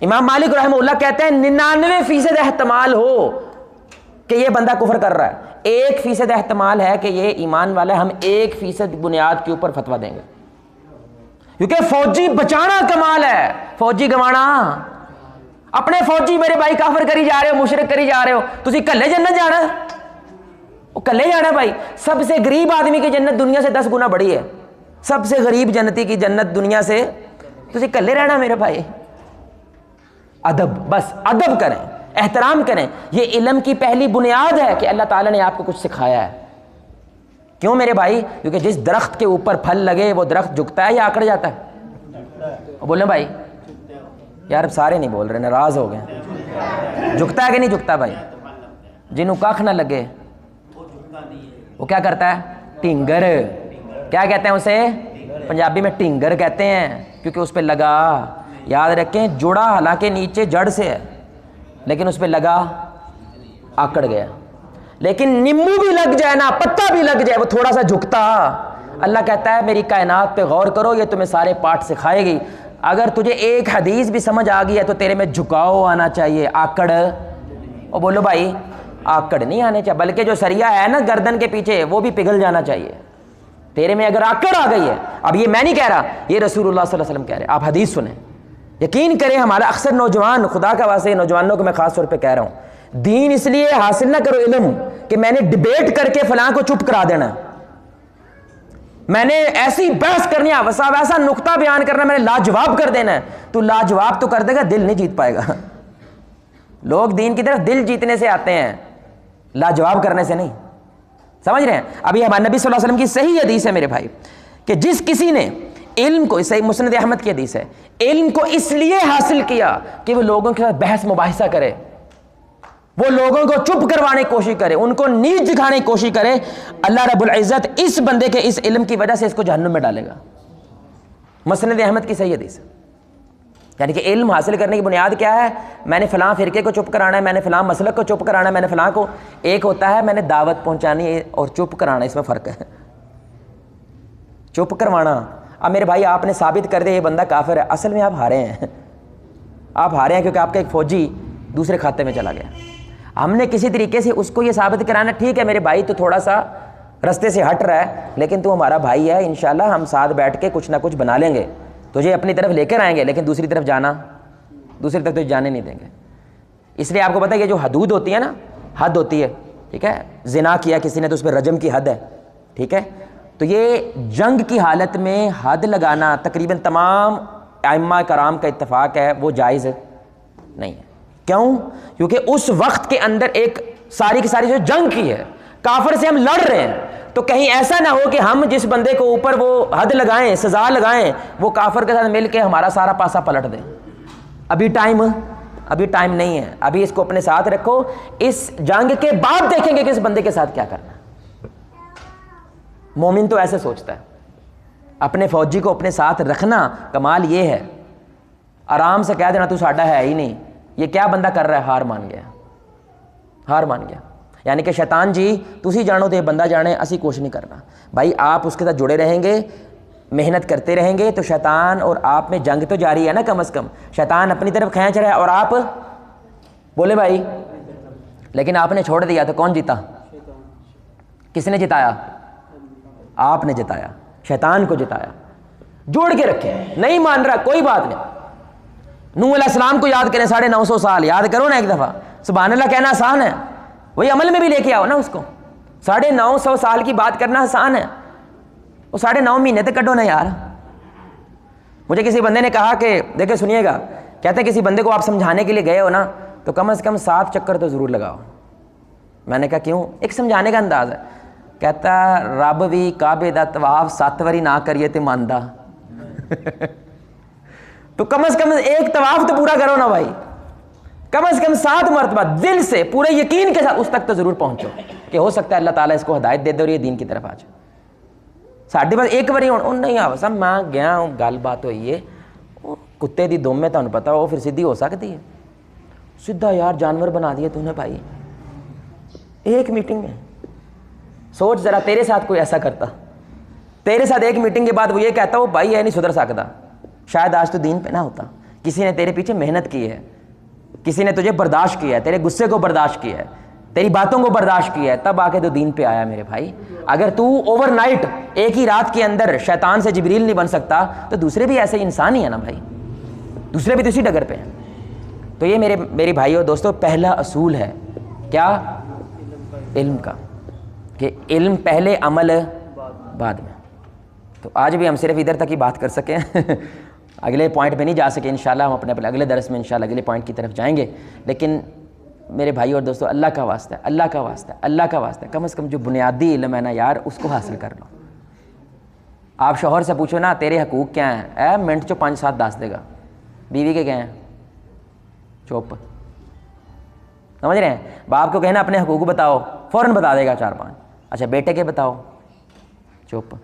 امام مالک رحمہ اللہ کہتے ہیں 99% احتمال ہو کہ یہ بندہ کفر کر رہا ہے، 1% احتمال ہے کہ یہ ایمان والا ہے، ہم 1% بنیاد کے اوپر فتویٰ دیں گے. کیونکہ فوجی بچانا کمال ہے، فوجی گوانا. اپنے فوجی میرے بھائی کافر کری جا رہے ہو، مشرک کری جا رہے ہو، تسی کلے جنت جانا ہے، وہ کلے جانا ہے بھائی. سب سے غریب آدمی کی جنت دنیا سے 10 گنا بڑی ہے، سب سے غریب جنتی کی جنت دنیا سے تسی کلے رہنا میرے بھائی. ادب، بس ادب کریں، احترام کریں. یہ علم کی پہلی بنیاد ہے کہ اللہ تعالیٰ نے آپ کو کچھ سکھایا ہے. کیوں میرے بھائی؟ کیونکہ جس درخت کے اوپر پھل لگے وہ درخت جھکتا ہے یا آکڑ جاتا ہے؟ بولیں بھائی. یار اب سارے نہیں بول رہے، ناراض ہو گئے. جھکتا ہے کہ نہیں جھکتا بھائی؟ جنہوں کاکھ نہ لگے وہ کیا کرتا ہے؟ ٹینگر. کیا کہتے ہیں اسے؟ پنجابی میں ٹینگر کہتے ہیں، کیونکہ اس پہ لگا. یاد رکھیں، جڑا حالانکہ نیچے جڑ سے ہے لیکن اس پہ لگا، آکڑ گیا. لیکن نیمبو بھی لگ جائے نا، پتا بھی لگ جائے، وہ تھوڑا سا جھکتا. اللہ کہتا ہے میری کائنات پہ غور کرو، یہ تمہیں سارے پارٹ سکھائے گی. اگر تجھے ایک حدیث بھی سمجھ آ گئی ہے تو تیرے میں جھکاؤ آنا چاہیے، آکڑ. اور بولو بھائی، آکڑ نہیں آنے چاہیے، بلکہ جو سریا ہے نا گردن کے پیچھے وہ بھی پگھل جانا چاہیے. تیرے میں اگر آکڑ آ گئی ہے، اب یہ میں نہیں کہہ رہا، یہ رسول اللہ صلی اللہ علیہ وسلم کہہ رہے ہیں. آپ حدیث سنیں. یقین کریں ہمارا اکثر نوجوان، خدا کا واسطے نوجوانوں کو میں خاص طور پہ کہہ رہا ہوں، دین اس لیے حاصل نہ کرو علم کہ میں نے ڈیبیٹ کر کے فلاں کو چپ کرا دینا، میں نے ایسی بحث کرنی ہے، ویسا نقطہ بیان کرنا، میں نے لاجواب کر دینا ہے. تو لاجواب تو کر دے گا، دل نہیں جیت پائے گا. لوگ دین کی طرف دل جیتنے سے آتے ہیں، لاجواب کرنے سے نہیں. سمجھ رہے ہیں؟ ابھی ہمارے نبی صلی اللہ علیہ وسلم کی صحیح حدیث ہے میرے بھائی کہ جس کسی نے علم کو، صحیح مسند احمد کی حدیث ہے، علم کو اس لیے حاصل کیا کہ وہ لوگوں کے ساتھ بحث مباحثہ کرے، وہ لوگوں کو چپ کروانے کی کوشش کرے، ان کو نیچ دکھانے کی کوشش کرے، اللہ رب العزت اس بندے کے اس علم کی وجہ سے اس کو جہنم میں ڈالے گا. مسند احمد کی صحیح حدیث. یعنی کہ علم حاصل کرنے کی بنیاد کیا ہے؟ میں نے فلاں فرقے کو چپ کرانا ہے، میں نے فلاں مسلک کو چپ کرانا ہے، میں نے فلاں کو. ایک ہوتا ہے میں نے دعوت پہنچانی ہے اور چپ کرانا، اس میں فرق ہے. چپ کروانا، اب میرے بھائی آپ نے ثابت کر دیا یہ بندہ کافر ہے، اصل میں آپ ہارے ہیں. آپ ہارے ہیں کیونکہ آپ کا ایک فوجی دوسرے کھاتے میں چلا گیا. ہم نے کسی طریقے سے اس کو یہ ثابت کرانا، ٹھیک ہے میرے بھائی تو تھوڑا سا رستے سے ہٹ رہا ہے لیکن تو ہمارا بھائی ہے، انشاءاللہ ہم ساتھ بیٹھ کے کچھ نہ کچھ بنا لیں گے، تجھے اپنی طرف لے کر آئیں گے، لیکن دوسری طرف تک جانے نہیں دیں گے. اس لیے آپ کو پتہ ہے یہ جو حدود ہوتی ہے نا، حد ہوتی ہے، ٹھیک ہے، زنا کیا کسی نے تو اس پہ رجم کی حد ہے، ٹھیک ہے. تو یہ جنگ کی حالت میں حد لگانا تقریباً تمام ائمہ کرام کا اتفاق ہے وہ جائز نہیں ہے. کیوں؟ کیونکہ اس وقت کے اندر ایک ساری کی ساری جو جنگ کی ہے، کافر سے ہم لڑ رہے ہیں، تو کہیں ایسا نہ ہو کہ ہم جس بندے کو اوپر وہ حد لگائیں، سزا لگائیں، وہ کافر کے ساتھ مل کے ہمارا سارا پاسا پلٹ دیں. ابھی ٹائم نہیں ہے، ابھی اس کو اپنے ساتھ رکھو، اس جنگ کے بعد دیکھیں گے کہ اس بندے کے ساتھ کیا کرنا ہے. مومن تو ایسے سوچتا ہے. اپنے فوجی کو اپنے ساتھ رکھنا کمال یہ ہے، آرام سے کہہ دینا تو ساڈا ہے ہی نہیں، یہ کیا بندہ کر رہا ہے، ہار مان گیا. یعنی کہ شیطان جی تسی جانو تو یہ بندہ جانے، اسی کوشش نہیں کرنا. بھائی آپ اس کے ساتھ جڑے رہیں گے، محنت کرتے رہیں گے تو شیطان اور آپ میں جنگ تو جاری ہے نا، کم از کم شیطان اپنی طرف کھینچ رہا ہے اور آپ بولے بھائی، لیکن آپ نے چھوڑ دیا تو کون جیتا؟ کس نے جتایا؟ آپ نے جتایا، شیطان کو جتایا. جوڑ کے رکھیں، نہیں مان رہا کوئی بات نہیں. نوح علیہ السلام کو یاد کریں، 950 سال یاد کرو نا ایک دفعہ. سبحان اللہ کہنا آسان ہے، وہی عمل میں بھی لے کے آؤ نا اس کو. 950 سال کی بات کرنا آسان ہے، وہ 9.5 مہینے تک کٹو نا یار. مجھے کسی بندے نے کہا کہ دیکھیں سنیے گا، کہتے ہیں کسی بندے کو آپ سمجھانے کے لیے گئے ہو نا تو کم از کم 7 چکر تو ضرور لگاؤ. میں نے کہا کیوں؟ ایک سمجھانے کا انداز ہے. کہتا رب بھی کعبے دا طواف 7 واری نہ کریے تے ماندا. تو کم از کم ایک طواف تو پورا کرو نا بھائی، کم از کم 7 مرتبہ دل سے پورے یقین کے ساتھ اس تک تو ضرور پہنچو کہ ہو سکتا ہے اللہ تعالیٰ اس کو ہدایت دے دے اور یہ دین کی طرف آ جائے. ساڈے پاس ایک باری نہیں آ سب میں گیا ہوں، گل بات ہوئی ہے، کتے دی دم میں تمہیں پتا وہ پھر سیدھی ہو سکتی ہے؟ سیدھا یار جانور بنا دیا تو نے بھائی ایک میٹنگ میں. سوچ ذرا تیرے ساتھ کوئی ایسا کرتا، تیرے ساتھ ایک میٹنگ کے بعد وہ یہ کہتا وہ بھائی یہ نہیں سدھر سکتا، شاید آج تو دین پہ نہ ہوتا. کسی نے تیرے پیچھے محنت کی ہے، کسی نے تجھے برداشت کیا ہے، تیرے غصے کو برداشت کیا ہے، تیری باتوں کو برداشت کیا ہے، تب آ کے تو دین پہ آیا میرے بھائی. اگر تو اوور نائٹ ایک ہی رات کے اندر شیطان سے جبریل نہیں بن سکتا تو دوسرے بھی ایسے انسان ہی ہے نا بھائی، دوسرے بھی تو اسی ڈگر پہ ہیں. تو یہ میری بھائیو دوستو پہلا اصول ہے کیا؟ علم کا، کہ علم پہلے عمل بعد میں. تو آج بھی ہم صرف ادھر تک ہی بات کر سکیں اگلے پوائنٹ پہ نہیں جا سکے انشاءاللہ، ہم اپنے اگلے درس میں انشاءاللہ اگلے پوائنٹ کی طرف جائیں گے. لیکن میرے بھائی اور دوستو، اللہ کا واسطہ ہے، اللہ کا واسطہ ہے، اللہ کا واسطہ ہے، کم از کم جو بنیادی علم ہے نا یار اس کو حاصل کر لو. آپ شوہر سے پوچھو نا تیرے حقوق کیا ہیں، منٹ جو 5-7 دے گا. بیوی کے کیا ہیں؟ چپ. سمجھ رہے ہیں؟ باپ کو کہنا اپنے حقوق بتاؤ، فوراً بتا دے گا 4-5. اچھا بیٹے کے بتاؤ، چپ.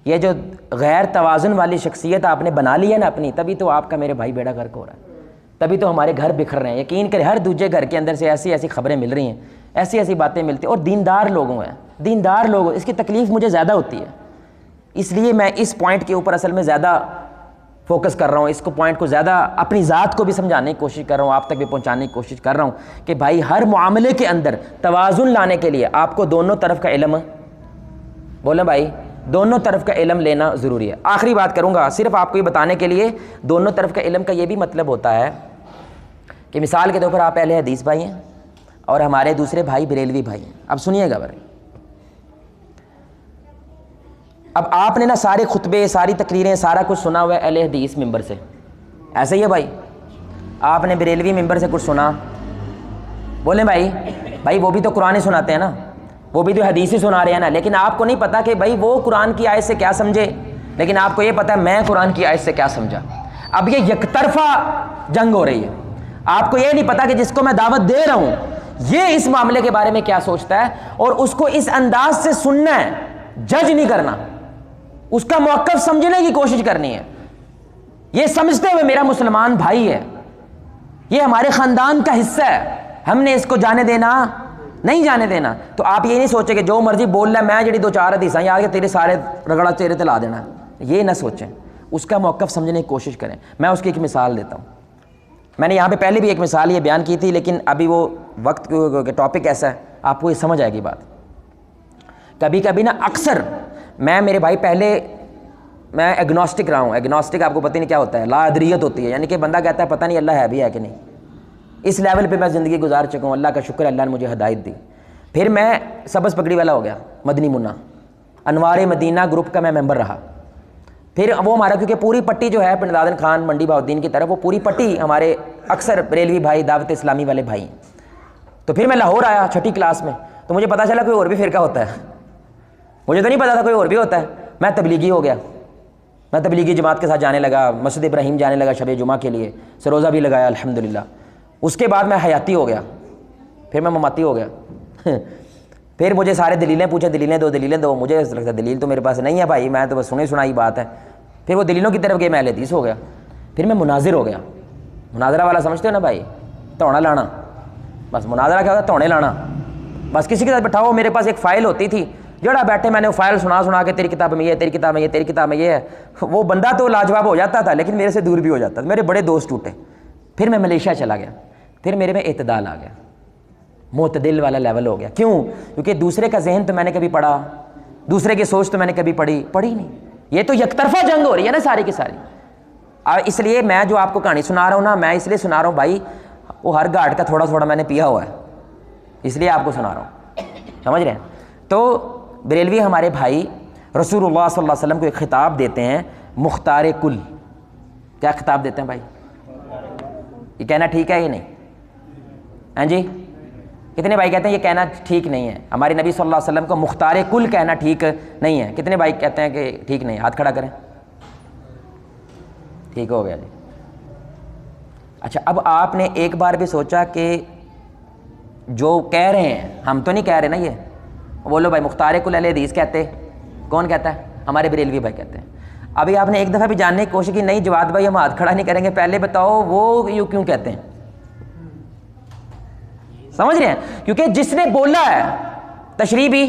یہ جو غیر توازن والی شخصیت آپ نے بنا لی ہے نا اپنی، تبھی تو آپ کا میرے بھائی بیڑا غرق ہو رہا ہے، تبھی تو ہمارے گھر بکھر رہے ہیں. یقین کریں ہر دوسرے گھر کے اندر سے ایسی ایسی خبریں مل رہی ہیں، ایسی ایسی باتیں ملتی ہیں، اور دیندار لوگوں ہیں، دیندار لوگ. اس کی تکلیف مجھے زیادہ ہوتی ہے، اس لیے میں اس پوائنٹ کے اوپر اصل میں زیادہ فوکس کر رہا ہوں. اس کو پوائنٹ کو زیادہ اپنی ذات کو بھی سمجھانے کی کوشش کر رہا ہوں، آپ تک بھی پہنچانے کی کوشش کر رہا ہوں کہ بھائی ہر معاملے کے اندر توازن لانے کے لیے آپ کو دونوں طرف کا علم، بولیں بھائی، دونوں طرف کا علم لینا ضروری ہے. آخری بات کروں گا صرف آپ کو یہ بتانے کے لیے، دونوں طرف کا علم کا یہ بھی مطلب ہوتا ہے کہ مثال کے طور پر آپ اہل حدیث بھائی ہیں اور ہمارے دوسرے بھائی بریلوی بھائی ہیں. اب سنیے گا بھائی، اب آپ نے نا سارے خطبے، ساری تقریریں، سارا کچھ سنا ہوا ہے اہل حدیث ممبر سے، ایسے ہی ہے بھائی؟ آپ نے بریلوی ممبر سے کچھ سنا، بولیں بھائی، بھائی وہ بھی تو قرآن سناتے ہیں نا، وہ بھی تو حدیث ہی سنا رہے ہیں نا، لیکن آپ کو نہیں پتا کہ بھائی وہ قرآن کی آیت سے کیا سمجھے، لیکن آپ کو یہ پتا ہے میں قرآن کی آیت سے کیا سمجھا. اب یہ یک طرفہ جنگ ہو رہی ہے. آپ کو یہ نہیں پتا کہ جس کو میں دعوت دے رہا ہوں یہ اس معاملے کے بارے میں کیا سوچتا ہے، اور اس کو اس انداز سے سننا ہے، جج نہیں کرنا، اس کا موقف سمجھنے کی کوشش کرنی ہے، یہ سمجھتے ہوئے میرا مسلمان بھائی ہے، یہ ہمارے خاندان کا حصہ ہے، ہم نے اس کو جانے دینا نہیں جانے دینا. تو آپ یہ نہیں سوچیں کہ جو مرضی بول رہا ہے میں جڑی 2-4 حدیثاں یاد کے تیرے سارے رگڑا چہرے تے لا دینا، یہ نہ سوچیں، اس کا موقف سمجھنے کی کوشش کریں. میں اس کی ایک مثال دیتا ہوں. میں نے یہاں پہ پہلے بھی ایک مثال یہ بیان کی تھی، لیکن ابھی وہ وقت کے ٹاپک ایسا ہے آپ کو یہ سمجھ آئے گی بات. کبھی کبھی نا اکثر میں میرے بھائی پہلے میں ایگنوسٹک رہا ہوں. ایگنوسٹک آپ کو پتہ نہیں کیا ہوتا ہے، لا ادریت ہوتی ہے، یعنی کہ بندہ کہتا ہے پتہ نہیں اللہ ہے بھی ہے کہ نہیں. اس لیول پہ میں زندگی گزار چکا ہوں، اللہ کا شکر ہے اللہ نے مجھے ہدایت دی. پھر میں سبز پگڑی والا ہو گیا، مدنی منا، انوار مدینہ گروپ کا میں ممبر رہا. پھر وہ ہمارا کیونکہ پوری پٹی جو ہے پنڈ دادن خان منڈی بہاؤالدین کی طرف، وہ پوری پٹی ہمارے اکثر بریلوی بھائی دعوت اسلامی والے بھائی ہیں. تو پھر میں لاہور آیا 6ٹھی کلاس میں، تو مجھے پتا چلا کوئی اور بھی فرقہ ہوتا ہے، مجھے تو نہیں پتا تھا کوئی اور بھی ہوتا ہے. میں تبلیغی ہو گیا، میں تبلیغی جماعت کے ساتھ جانے لگا، مسجد ابراہیم جانے لگا شب جمعہ کے لیے، سروزہ بھی لگایا الحمدللہ. اس کے بعد میں حیاتی ہو گیا، پھر میں مماتی ہو گیا. پھر مجھے سارے دلیلیں پوچھے، دلیلیں دو. مجھے لگتا دلیل تو میرے پاس نہیں ہے بھائی، میں تو بس سنی سنائی بات ہے. پھر وہ دلیلوں کی طرف گئے، میں اہل حدیث ہو گیا. پھر میں مناظر ہو گیا. مناظرہ والا سمجھتے ہو نا بھائی، توڑا لانا. بس مناظرہ کیا ہوتا ہے؟ توڑے لانا. بس کسی کے ساتھ بٹھاؤ، میرے پاس ایک فائل ہوتی تھی، جڑا بیٹھے میں نے وہ فائل سنا کے تیری کتاب میں یہ، تیری کتاب میں یہ، تیری کتاب میں یہ ہے. وہ بندہ تو لاجواب ہو جاتا تھا لیکن میرے سے دور بھی ہو جاتا تھا، میرے بڑے دوست ٹوٹے. پھر میں ملیشیا چلا گیا، پھر میرے میں اعتدال آ گیا، معتدل والا لیول ہو گیا. کیوں؟ کیونکہ دوسرے کا ذہن تو میں نے کبھی پڑھا، دوسرے کی سوچ تو میں نے کبھی پڑھی نہیں. یہ تو یک طرفہ جنگ ہو رہی ہے نا ساری کی ساری. اس لیے میں جو آپ کو کہانی سنا رہا ہوں نا، میں اس لیے سنا رہا ہوں بھائی وہ ہر گھاٹ کا تھوڑا تھوڑا میں نے پیا ہوا ہے، اس لیے آپ کو سنا رہا ہوں، سمجھ رہے ہیں؟ تو بریلوی ہمارے بھائی رسول اللہ صلی اللہ علیہ وسلم کو ایک خطاب دیتے ہیں، مختار کل. کیا خطاب دیتے ہیں بھائی؟ یہ کہنا ٹھیک ہے یہ نہیں؟ ہاں جی، کتنے بھائی کہتے ہیں یہ کہنا ٹھیک نہیں ہے؟ ہمارے نبی صلی اللہ علیہ وسلم کو مختار کل کہنا ٹھیک نہیں ہے. کتنے بھائی کہتے ہیں کہ ٹھیک نہیں؟ ہاتھ کھڑا کریں. ٹھیک ہو گیا جی. اچھا، اب آپ نے ایک بار بھی سوچا کہ جو کہہ رہے ہیں، ہم تو نہیں کہہ رہے نا، یہ بولو بھائی مختار کل اہل حدیث کہتے، کون کہتا ہے؟ ہمارے بریلوی بھائی کہتے ہیں. ابھی آپ نے ایک دفعہ بھی جاننے کی کوشش کی، نہیں جواد بھائی ہم ہاتھ کھڑا نہیں کریں گے، پہلے بتاؤ وہ یوں کیوں کہتے ہیں؟ سمجھ رہے ہیں؟ کیونکہ جس نے بولا ہے تشریح بھی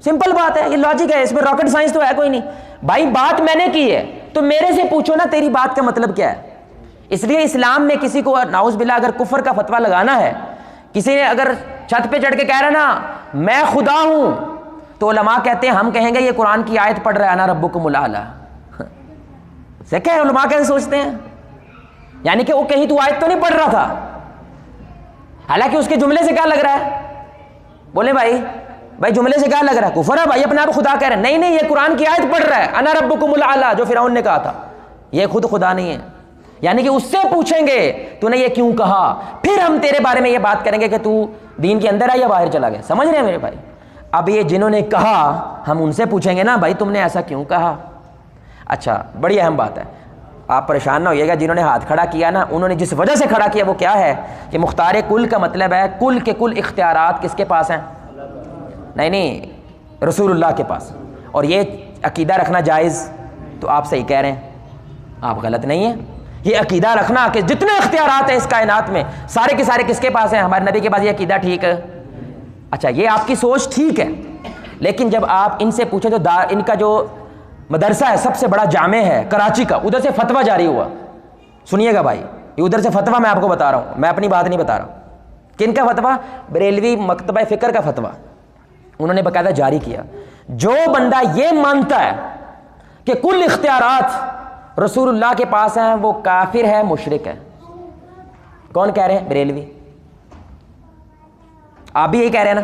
سمپل بات ہے، یہ لاجک ہے، اس میں راکٹ سائنس تو ہے کوئی نہیں. بھائی بات میں نے کی ہے تو میرے سے پوچھو نا تیری بات کا مطلب کیا ہے. اس لیے اسلام میں کسی کو نعوذ باللہ اگر کفر کا فتویٰ لگانا ہے، کسی نے اگر چھت پہ چڑھ کے کہہ رہا نا میں خدا ہوں، تو علماء کہتے ہیں ہم کہیں گے یہ قرآن کی آیت پڑھ رہا ہے، انا ربکم الاعلی. سے کیا علماء کیسے سوچتے ہیں؟ یعنی کہ وہ کہیں تو آیت تو نہیں پڑھ رہا تھا، حالانکہ اس کے جملے سے کیا لگ رہا ہے؟ بولے بھائی بھائی جملے سے کیا لگ رہا ہے کفر ہے بھائی، اپنے آپ خدا کہہ رہے ہیں. نہیں یہ قرآن کی آیت پڑھ رہا ہے، انا ربکم الاعلی، جو فرعون نے کہا تھا، یہ خود خدا نہیں ہے. یعنی کہ اس سے پوچھیں گے تو نے یہ کیوں کہا، پھر ہم تیرے بارے میں یہ بات کریں گے کہ تو دین کے اندر ہے یا باہر چلا گیا. سمجھ رہے ہیں میرے بھائی؟ اب یہ جنہوں نے کہا ہم ان سے پوچھیں گے نا بھائی تم نے ایسا کیوں کہا. اچھا بڑی اہم بات ہے، آپ پریشان نہ ہوئیے گا. جنہوں نے ہاتھ کھڑا کیا نا، انہوں نے جس وجہ سے کھڑا کیا وہ کیا ہے کہ مختار کل کا مطلب ہے کل کے کل اختیارات کس کے پاس ہیں؟ نہیں رسول اللہ کے پاس. اور یہ عقیدہ رکھنا جائز، تو آپ صحیح کہہ رہے ہیں، آپ غلط نہیں ہیں. یہ عقیدہ رکھنا کہ جتنے اختیارات ہیں اس کائنات میں سارے کے سارے کس کے پاس ہیں؟ ہمارے نبی کے پاس. یہ عقیدہ ٹھیک ہے. اچھا یہ آپ کی سوچ ٹھیک ہے، لیکن جب آپ ان سے پوچھیں تو ان کا جو مدرسہ ہے سب سے بڑا جامع ہے کراچی کا، ادھر سے فتویٰ جاری ہوا. سنیے گا بھائی، یہ ادھر سے فتویٰ میں آپ کو بتا رہا ہوں، میں اپنی بات نہیں بتا رہا. کن کا فتویٰ؟ بریلوی مکتبہ فکر کا فتویٰ. انہوں نے باقاعدہ جاری کیا، جو بندہ یہ مانتا ہے کہ کل اختیارات رسول اللہ کے پاس ہیں وہ کافر ہے، مشرک ہے. کون کہہ رہے ہیں؟ بریلوی. آپ بھی یہی کہہ رہے ہیں نا،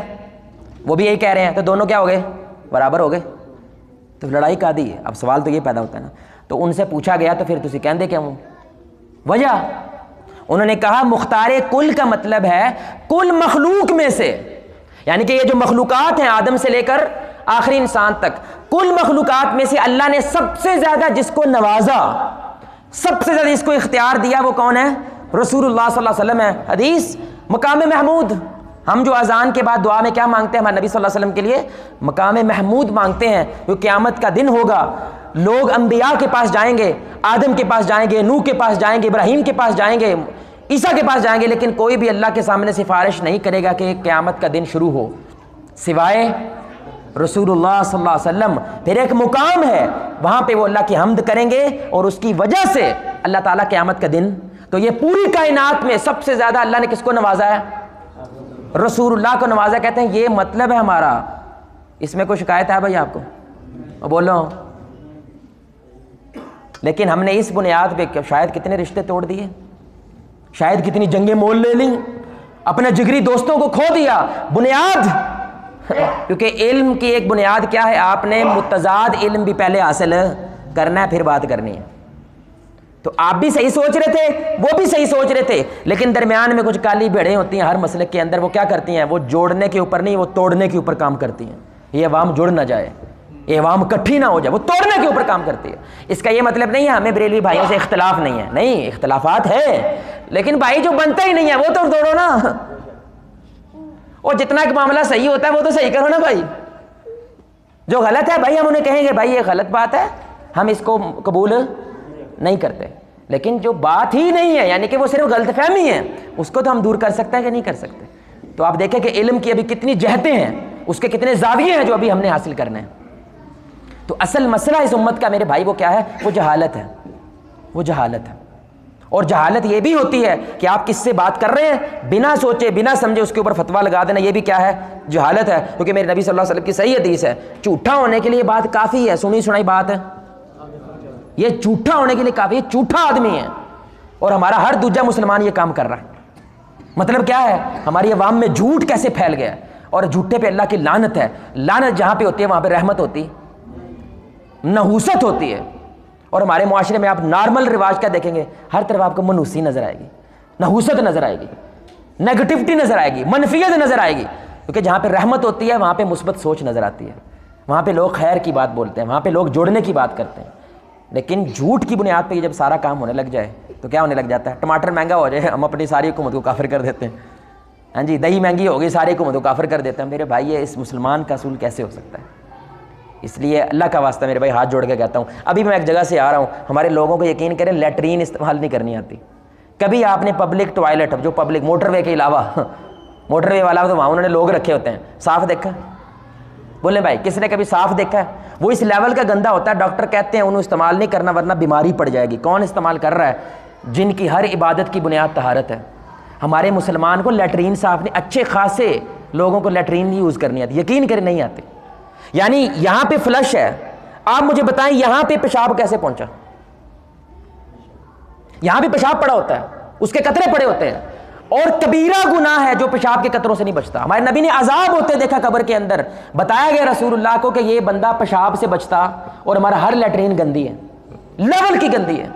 وہ بھی یہی کہہ رہے ہیں، تو دونوں کیا ہو گئے؟ برابر ہو گئے. تو لڑائی کا دی ہے. اب سوال تو یہ پیدا ہوتا ہے نا، تو ان سے پوچھا گیا تو پھر تسی کہندے کیا ہوں؟ وجہ انہوں نے کہا مختار کل کا مطلب ہے کل مخلوق میں سے، یعنی کہ یہ جو مخلوقات ہیں آدم سے لے کر آخری انسان تک، کل مخلوقات میں سے اللہ نے سب سے زیادہ جس کو نوازا، سب سے زیادہ جس کو اختیار دیا وہ کون ہے؟ رسول اللہ صلی اللہ علیہ وسلم ہے. حدیث مقام محمود، ہم جو اذان کے بعد دعا میں کیا مانگتے ہیں؟ ہمارے نبی صلی اللہ علیہ وسلم کے لیے مقام محمود مانگتے ہیں. جو قیامت کا دن ہوگا لوگ انبیاء کے پاس جائیں گے، آدم کے پاس جائیں گے، نوح کے پاس جائیں گے، ابراہیم کے پاس جائیں گے، عیسیٰ کے پاس جائیں گے، لیکن کوئی بھی اللہ کے سامنے سفارش نہیں کرے گا کہ قیامت کا دن شروع ہو سوائے رسول اللہ صلی اللہ علیہ وسلم. پھر ایک مقام ہے وہاں پہ وہ اللہ کی حمد کریں گے اور اس کی وجہ سے اللہ تعالیٰ قیامت کا دن. تو یہ پوری کائنات میں سب سے زیادہ اللہ نے کس کو نوازا ہے؟ رسول اللہ کو نوازا. کہتے ہیں یہ مطلب ہے ہمارا. اس میں کوئی شکایت ہے بھائی آپ کو؟ بولو. لیکن ہم نے اس بنیاد پہ شاید کتنے رشتے توڑ دیے، شاید کتنی جنگیں مول لے لیں، اپنے جگری دوستوں کو کھو دیا. بنیاد کیونکہ علم کی ایک بنیاد کیا ہے؟ آپ نے متضاد علم بھی پہلے حاصل کرنا ہے پھر بات کرنی ہے. تو آپ بھی صحیح سوچ رہے تھے، وہ بھی صحیح سوچ رہے تھے، لیکن درمیان میں کچھ کالی بھیڑیں ہوتی ہیں ہر مسلک کے اندر. وہ کیا کرتی ہیں؟ وہ جوڑنے کے اوپر نہیں، وہ توڑنے کے اوپر کام کرتی ہیں. یہ عوام جڑ نہ جائے، یہ عوام کٹھی نہ ہو جائے، وہ توڑنے کے اوپر کام کرتی ہے. اس کا یہ مطلب نہیں ہے ہمیں بریلوی بھائیوں سے اختلاف نہیں ہے، نہیں اختلافات ہے، لیکن بھائی جو بنتا ہی نہیں ہے وہ تو توڑو نا. اور جتنا کہ معاملہ صحیح ہوتا ہے وہ تو صحیح کرو نا بھائی. جو غلط ہے بھائی ہم انہیں کہیں گے بھائی یہ غلط بات ہے، ہم اس کو قبول نہیں کرتے. لیکن جو بات ہی نہیں ہے یعنی کہ وہ صرف غلط فہمی ہے، اس کو تو ہم دور کر سکتے ہیں کہ نہیں کر سکتے. تو آپ دیکھیں کہ علم کی ابھی کتنی جہتیں ہیں، اس کے کتنے زاویے ہیں جو ابھی ہم نے حاصل کرنے ہیں. تو اصل مسئلہ اس امت کا میرے بھائی وہ کیا ہے؟ وہ جہالت ہے. وہ جہالت ہے. اور جہالت یہ بھی ہوتی ہے کہ آپ کس سے بات کر رہے ہیں بنا سوچے بنا سمجھے اس کے اوپر فتویٰ لگا دینا، یہ بھی کیا ہے؟ جہالت ہے. کیونکہ میرے نبی صلی اللہ علیہ وسلم کی صحیح حدیث ہے، جھوٹا ہونے کے لیے بات کافی ہے، سنی سنائی بات ہے. یہ جھوٹا ہونے کے لیے کافی ہے، جھوٹا آدمی ہے. اور ہمارا ہر دوسرا مسلمان یہ کام کر رہا ہے. مطلب کیا ہے؟ ہماری عوام میں جھوٹ کیسے پھیل گیا ہے، اور جھوٹے پہ اللہ کی لعنت ہے. لعنت جہاں پہ ہوتی ہے وہاں پہ رحمت ہوتی، نحوست ہوتی ہے. اور ہمارے معاشرے میں آپ نارمل رواج کیا دیکھیں گے؟ ہر طرف آپ کو منحوسی نظر آئے گی، نحوست نظر آئے گی، نیگیٹیوٹی نظر آئے گی، منفیت نظر آئے گی. کیونکہ جہاں پہ رحمت ہوتی ہے وہاں پہ مثبت سوچ نظر آتی ہے، وہاں پہ لوگ خیر کی بات بولتے ہیں، وہاں پہ لوگ جوڑنے کی بات کرتے ہیں. لیکن جھوٹ کی بنیاد پہ یہ جب سارا کام ہونے لگ جائے تو کیا ہونے لگ جاتا ہے؟ ٹماٹر مہنگا ہو جائے ہم اپنی ساری حکومت کو کافر کر دیتے ہیں. ہاں جی، دہی مہنگی ہوگی ساری حکومت کو کافر کر دیتے ہیں. میرے بھائی یہ اس مسلمان کا اصول کیسے ہو سکتا ہے؟ اس لیے اللہ کا واسطہ میرے بھائی ہاتھ جوڑ کے کہتا ہوں، ابھی میں ایک جگہ سے آ رہا ہوں، ہمارے لوگوں کو یقین کریں لیٹرین استعمال نہیں کرنی آتی. کبھی آپ نے پبلک ٹوائلٹ جو پبلک موٹر وے کے علاوہ موٹر وے والا تو وہاں انہوں نے لوگ رکھے ہوتے ہیں، صاف دیکھا؟ بولیں بھائی کس نے کبھی صاف دیکھا ہے؟ وہ اس لیول کا گندا ہوتا ہے، ڈاکٹر کہتے ہیں انہوں استعمال نہیں کرنا ورنہ بیماری پڑ جائے گی. کون استعمال کر رہا ہے؟ جن کی ہر عبادت کی بنیاد طہارت ہے. ہمارے مسلمان کو لیٹرین صاف نہیں، اچھے خاصے لوگوں کو لیٹرین نہیں یوز کرنی آتی، یقین کریں نہیں آتی. یعنی یہاں پہ فلش ہے، آپ مجھے بتائیں یہاں پہ پیشاب کیسے پہنچا؟ یہاں پہ پیشاب پڑا ہوتا ہے، اس کے قطرے پڑے ہوتے ہیں. اور کبیرہ گناہ ہے جو پیشاب کے قطروں سے نہیں بچتا. ہمارے نبی نے عذاب ہوتے دیکھا قبر کے اندر. بتایا گیا رسول اللہ کو کہ یہ بندہ پیشاب سے بچتا اور ہمارا ہر لیٹرین گندی ہے, لیول کی گندی ہے.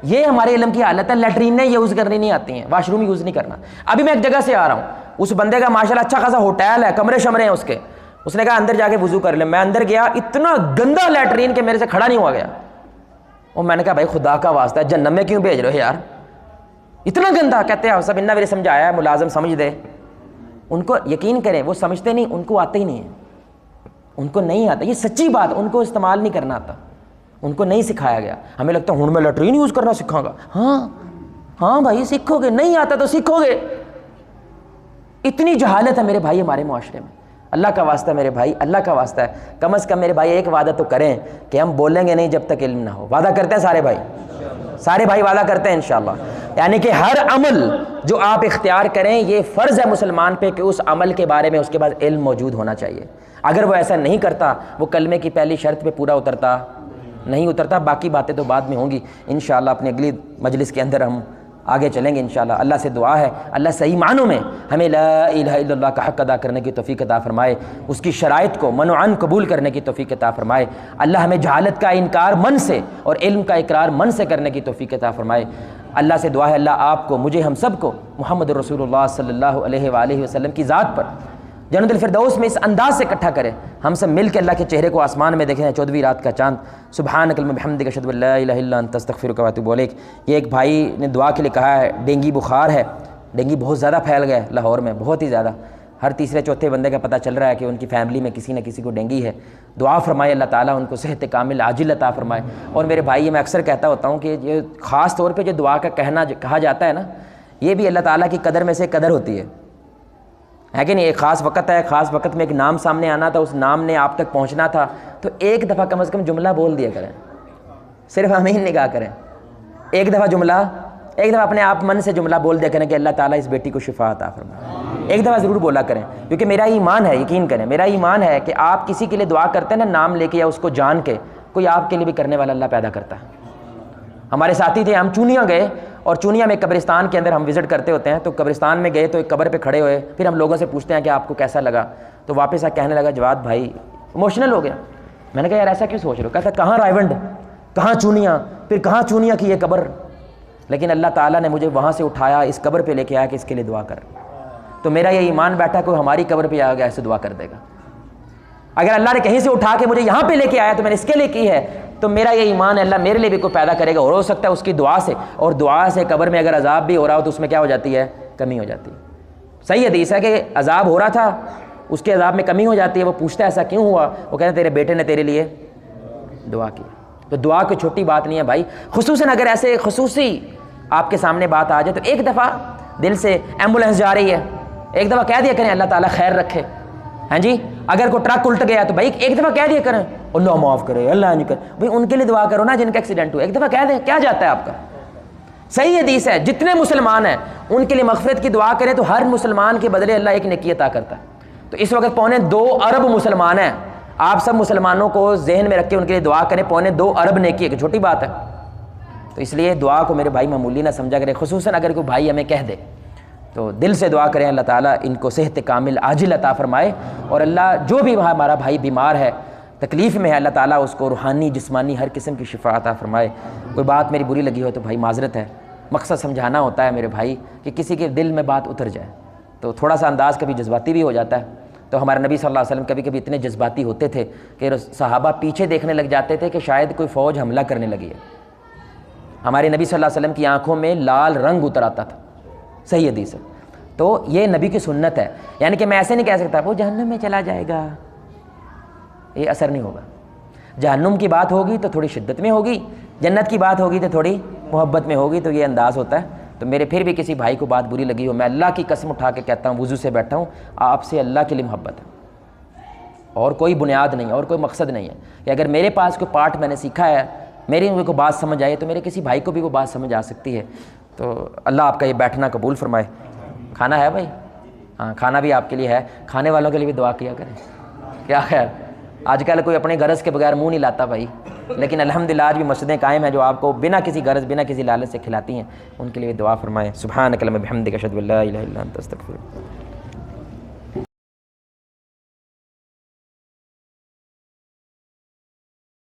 یہ ہمارے علم کی حالت ہے. لیٹرینیں یوز کرنی نہیں آتی ہیں, واش روم یوز نہیں کرنا. ابھی میں ایک جگہ سے آ رہا ہوں, اس بندے کا ماشاءاللہ اچھا خاصا ہوٹل ہے, کمرے شمرے ہیں اس نے کہا اندر جا کے وضو کر لیں. میں اندر گیا, اتنا گندا لیٹرین کہ میرے سے کھڑا نہیں ہوا گیا. اور میں نے کہا بھائی خدا کا واسطہ ہے جہنم میں کیوں بھیج رہے ہو یار, اتنا گندا. کہتے ہیں سب انہا میرے سمجھایا ہے, ملازم سمجھ دے. ان کو یقین کریں وہ سمجھتے نہیں, ان کو آتے ہی نہیں ہے, ان کو نہیں آتا. یہ سچی بات, ان کو استعمال نہیں کرنا آتا, ان کو نہیں سکھایا گیا. ہمیں لگتا ہے ہوں میں لیٹرین یوز کرنا سکھاؤں گا. ہاں بھائی سیکھو گے, نہیں آتا تو سیکھو گے. اتنی جہالت ہے میرے بھائی ہمارے معاشرے میں. اللہ کا واسطہ میرے بھائی, اللہ کا واسطہ ہے, کم از کم میرے بھائی ایک وعدہ تو کریں کہ ہم بولیں گے نہیں جب تک علم نہ ہو. وعدہ کرتے ہیں سارے بھائی وعدہ کرتے ہیں انشاءاللہ. یعنی کہ ہر عمل جو آپ اختیار کریں یہ فرض ہے مسلمان پہ کہ اس عمل کے بارے میں اس کے پاس علم موجود ہونا چاہیے. اگر وہ ایسا نہیں کرتا, وہ کلمے کی پہلی شرط پہ پورا نہیں اترتا. باقی باتیں تو بعد میں ہوں گی انشاءاللہ. اپنی اگلی مجلس کے اندر ہم آگے چلیں گے انشاءاللہ. اللہ سے دعا ہے اللہ صحیح معنوں میں ہمیں لا الہ الا اللہ کا حق ادا کرنے کی توفیق عطا فرمائے, اس کی شرائط کو من و عن قبول کرنے کی توفیق عطا فرمائے. اللہ ہمیں جہالت کا انکار من سے اور علم کا اقرار من سے کرنے کی توفیق عطا فرمائے. اللہ سے دعا ہے اللہ آپ کو, مجھے, ہم سب کو محمد رسول اللہ صلی اللہ علیہ وآلہ وسلم کی ذات پر جنت الفردوس میں اس انداز سے اکٹھا کرے, ہم سب مل کے اللہ کے چہرے کو آسمان میں دیکھیں 14ویں رات کا چاند. سبحانک اللہم بحمدک اشہد ان لا الہ الا انت استغفرک واتوب الیک. یہ ایک بھائی نے دعا کے لیے کہا ہے, ڈینگی بخار ہے, ڈینگی بہت زیادہ پھیل گیا ہے لاہور میں, بہت ہی زیادہ. ہر تیسرے چوتھے بندے کا پتہ چل رہا ہے کہ ان کی فیملی میں کسی نہ کسی کو ڈینگی ہے. دعا فرمائے اللہ تعالیٰ ان کو صحت کامل عاجل عطا فرمائے. اور میرے بھائی میں اکثر کہتا ہوتا ہوں کہ یہ خاص طور پہ جو دعا کا کہا جاتا ہے نا, یہ بھی اللہ تعالیٰ کی قدر میں سے قدر ہوتی ہے کہ نہیں. ایک خاص وقت ہے, خاص وقت میں ایک نام سامنے آنا تھا, اس نام نے آپ تک پہنچنا تھا, تو ایک دفعہ کم از کم جملہ بول دیا کریں, صرف آمین نگاہ کریں. ایک دفعہ اپنے آپ من سے جملہ بول دیا کریں کہ اللہ تعالیٰ اس بیٹی کو شفا عطا فرمائے. ایک دفعہ ضرور بولا کریں, کیونکہ میرا ایمان ہے, یقین کریں میرا ایمان ہے کہ آپ کسی کے لیے دعا کرتے ہیں نا نام لے کے یا اس کو جان کے, کوئی آپ کے لیے بھی کرنے والا اللہ پیدا کرتا ہے. ہمارے ساتھی تھے, ہم چونیاں گئے, اور چونیاں میں قبرستان کے اندر ہم وزٹ کرتے ہوتے ہیں, تو قبرستان میں گئے تو ایک قبر پہ کھڑے ہوئے, پھر ہم لوگوں سے پوچھتے ہیں کہ آپ کو کیسا لگا, تو واپس آ کہنے لگا جواد بھائی ایموشنل ہو گیا. میں نے کہا یار ایسا کیوں سوچ رہے ہو؟ کہتا کہاں رائیونڈ, کہاں چونیاں, پھر کہاں چونیاں کی یہ قبر, لیکن اللہ تعالیٰ نے مجھے وہاں سے اٹھایا اس قبر پہ لے کے آیا کہ اس کے لیے دعا کر. تو میرا یہ ایمان بیٹھا کوئی ہماری قبر پہ آ گیا ایسے دعا کر دے گا. اگر اللہ نے کہیں سے اٹھا کے مجھے یہاں پہ لے کے آیا تو میں نے اس کے لیے کی ہے, تو میرا یہ ایمان ہے اللہ میرے لیے بھی کوئی پیدا کرے گا, اور ہو سکتا ہے اس کی دعا سے, اور دعا سے قبر میں اگر عذاب بھی ہو رہا ہو تو اس میں کیا ہو جاتی ہے, کمی ہو جاتی ہے. صحیح حدیث ہے کہ عذاب ہو رہا تھا, اس کے عذاب میں کمی ہو جاتی ہے. وہ پوچھتا ہے ایسا کیوں ہوا, وہ کہتے ہیں تیرے بیٹے نے تیرے لیے دعا کی. تو دعا کوئی چھوٹی بات نہیں ہے بھائی, خصوصاً اگر ایسے خصوصی آپ کے سامنے بات آ جائے تو ایک دفعہ دل سے, ایمبولینس جا رہی ہے, ایک دفعہ کہہ دیا کریں اللہ تعالیٰ خیر رکھے. ہاں جی, اگر کوئی ٹرک الٹ گیا تو بھائی ایک دفعہ کہہ دیا کریں اللہ معاف کرے, اللہ نہیں کرے, بھائی ان کے لیے دعا کرو نا جن کا ایکسیڈنٹ ہو, ایک دفعہ کہہ دیں, کیا جاتا ہے آپ کا. صحیح حدیث ہے, جتنے مسلمان ہیں ان کے لیے مغفرت کی دعا کریں تو ہر مسلمان کے بدلے اللہ ایک نیکی عطا کرتا ہے. تو اس وقت 2.25 ارب مسلمان ہیں, آپ سب مسلمانوں کو ذہن میں رکھ کے ان کے لیے دعا کریں. 2.25 ارب نیکی ہے کہ چھوٹی بات ہے. تو اس لیے دعا کو میرے بھائی معمولی نہ سمجھا کریں, خصوصاً اگر کوئی بھائی ہمیں کہہ دے تو دل سے دعا کریں اللہ تعالیٰ ان کو صحت کامل عاجل عطا فرمائے. اور اللہ جو بھی ہمارا بھائی بیمار ہے, تکلیف میں ہے, اللہ تعالیٰ اس کو روحانی جسمانی ہر قسم کی شفا عطا فرمائے. کوئی بات میری بری لگی ہو تو بھائی معذرت ہے, مقصد سمجھانا ہوتا ہے میرے بھائی کہ کسی کے دل میں بات اتر جائے, تو تھوڑا سا انداز کبھی جذباتی بھی ہو جاتا ہے. تو ہمارے نبی صلی اللہ علیہ وسلم کبھی کبھی اتنے جذباتی ہوتے تھے کہ صحابہ پیچھے دیکھنے لگ جاتے تھے کہ شاید کوئی فوج حملہ کرنے لگی ہے. ہمارے نبی صلی اللہ علیہ وسلم کی آنکھوں میں لال رنگ اتر آتا تھا, صحیح حدیث ہے. تو یہ نبی کی سنت ہے, یعنی کہ میں ایسے نہیں کہہ سکتا وہ جہنم میں چلا جائے گا, یہ اثر نہیں ہوگا. جہنم کی بات ہوگی تو تھوڑی شدت میں ہوگی, جنت کی بات ہوگی تو تھوڑی محبت میں ہوگی, تو یہ انداز ہوتا ہے. تو میرے پھر بھی کسی بھائی کو بات بری لگی ہو, میں اللہ کی قسم اٹھا کے کہتا ہوں, وضو سے بیٹھا ہوں, آپ سے اللہ کے لیے محبت ہے, اور کوئی بنیاد نہیں ہے, اور کوئی مقصد نہیں ہے کہ اگر میرے پاس کوئی پارٹ میں نے سیکھا ہے, میری کو بات سمجھ آئے تو میرے کسی بھائی کو بھی وہ بات سمجھ آ سکتی ہے. تو اللہ آپ کا یہ بیٹھنا قبول فرمائے. کھانا ہے بھائی؟ ہاں کھانا بھی آپ کے لیے ہے, کھانے والوں کے لیے بھی دعا کیا کریں. کیا خیر, آج کل کوئی اپنے غرض کے بغیر منہ نہیں لاتا بھائی، لیکن الحمدللہ آج بھی مسجدیں قائم ہیں جو آپ کو بنا کسی غرض بنا کسی لالچ سے کھلاتی ہیں، ان کے لیے دعا فرمائیں۔ سبحانک اللہم وبحمدک اشہد ان لا الہ الا انت استغفرک۔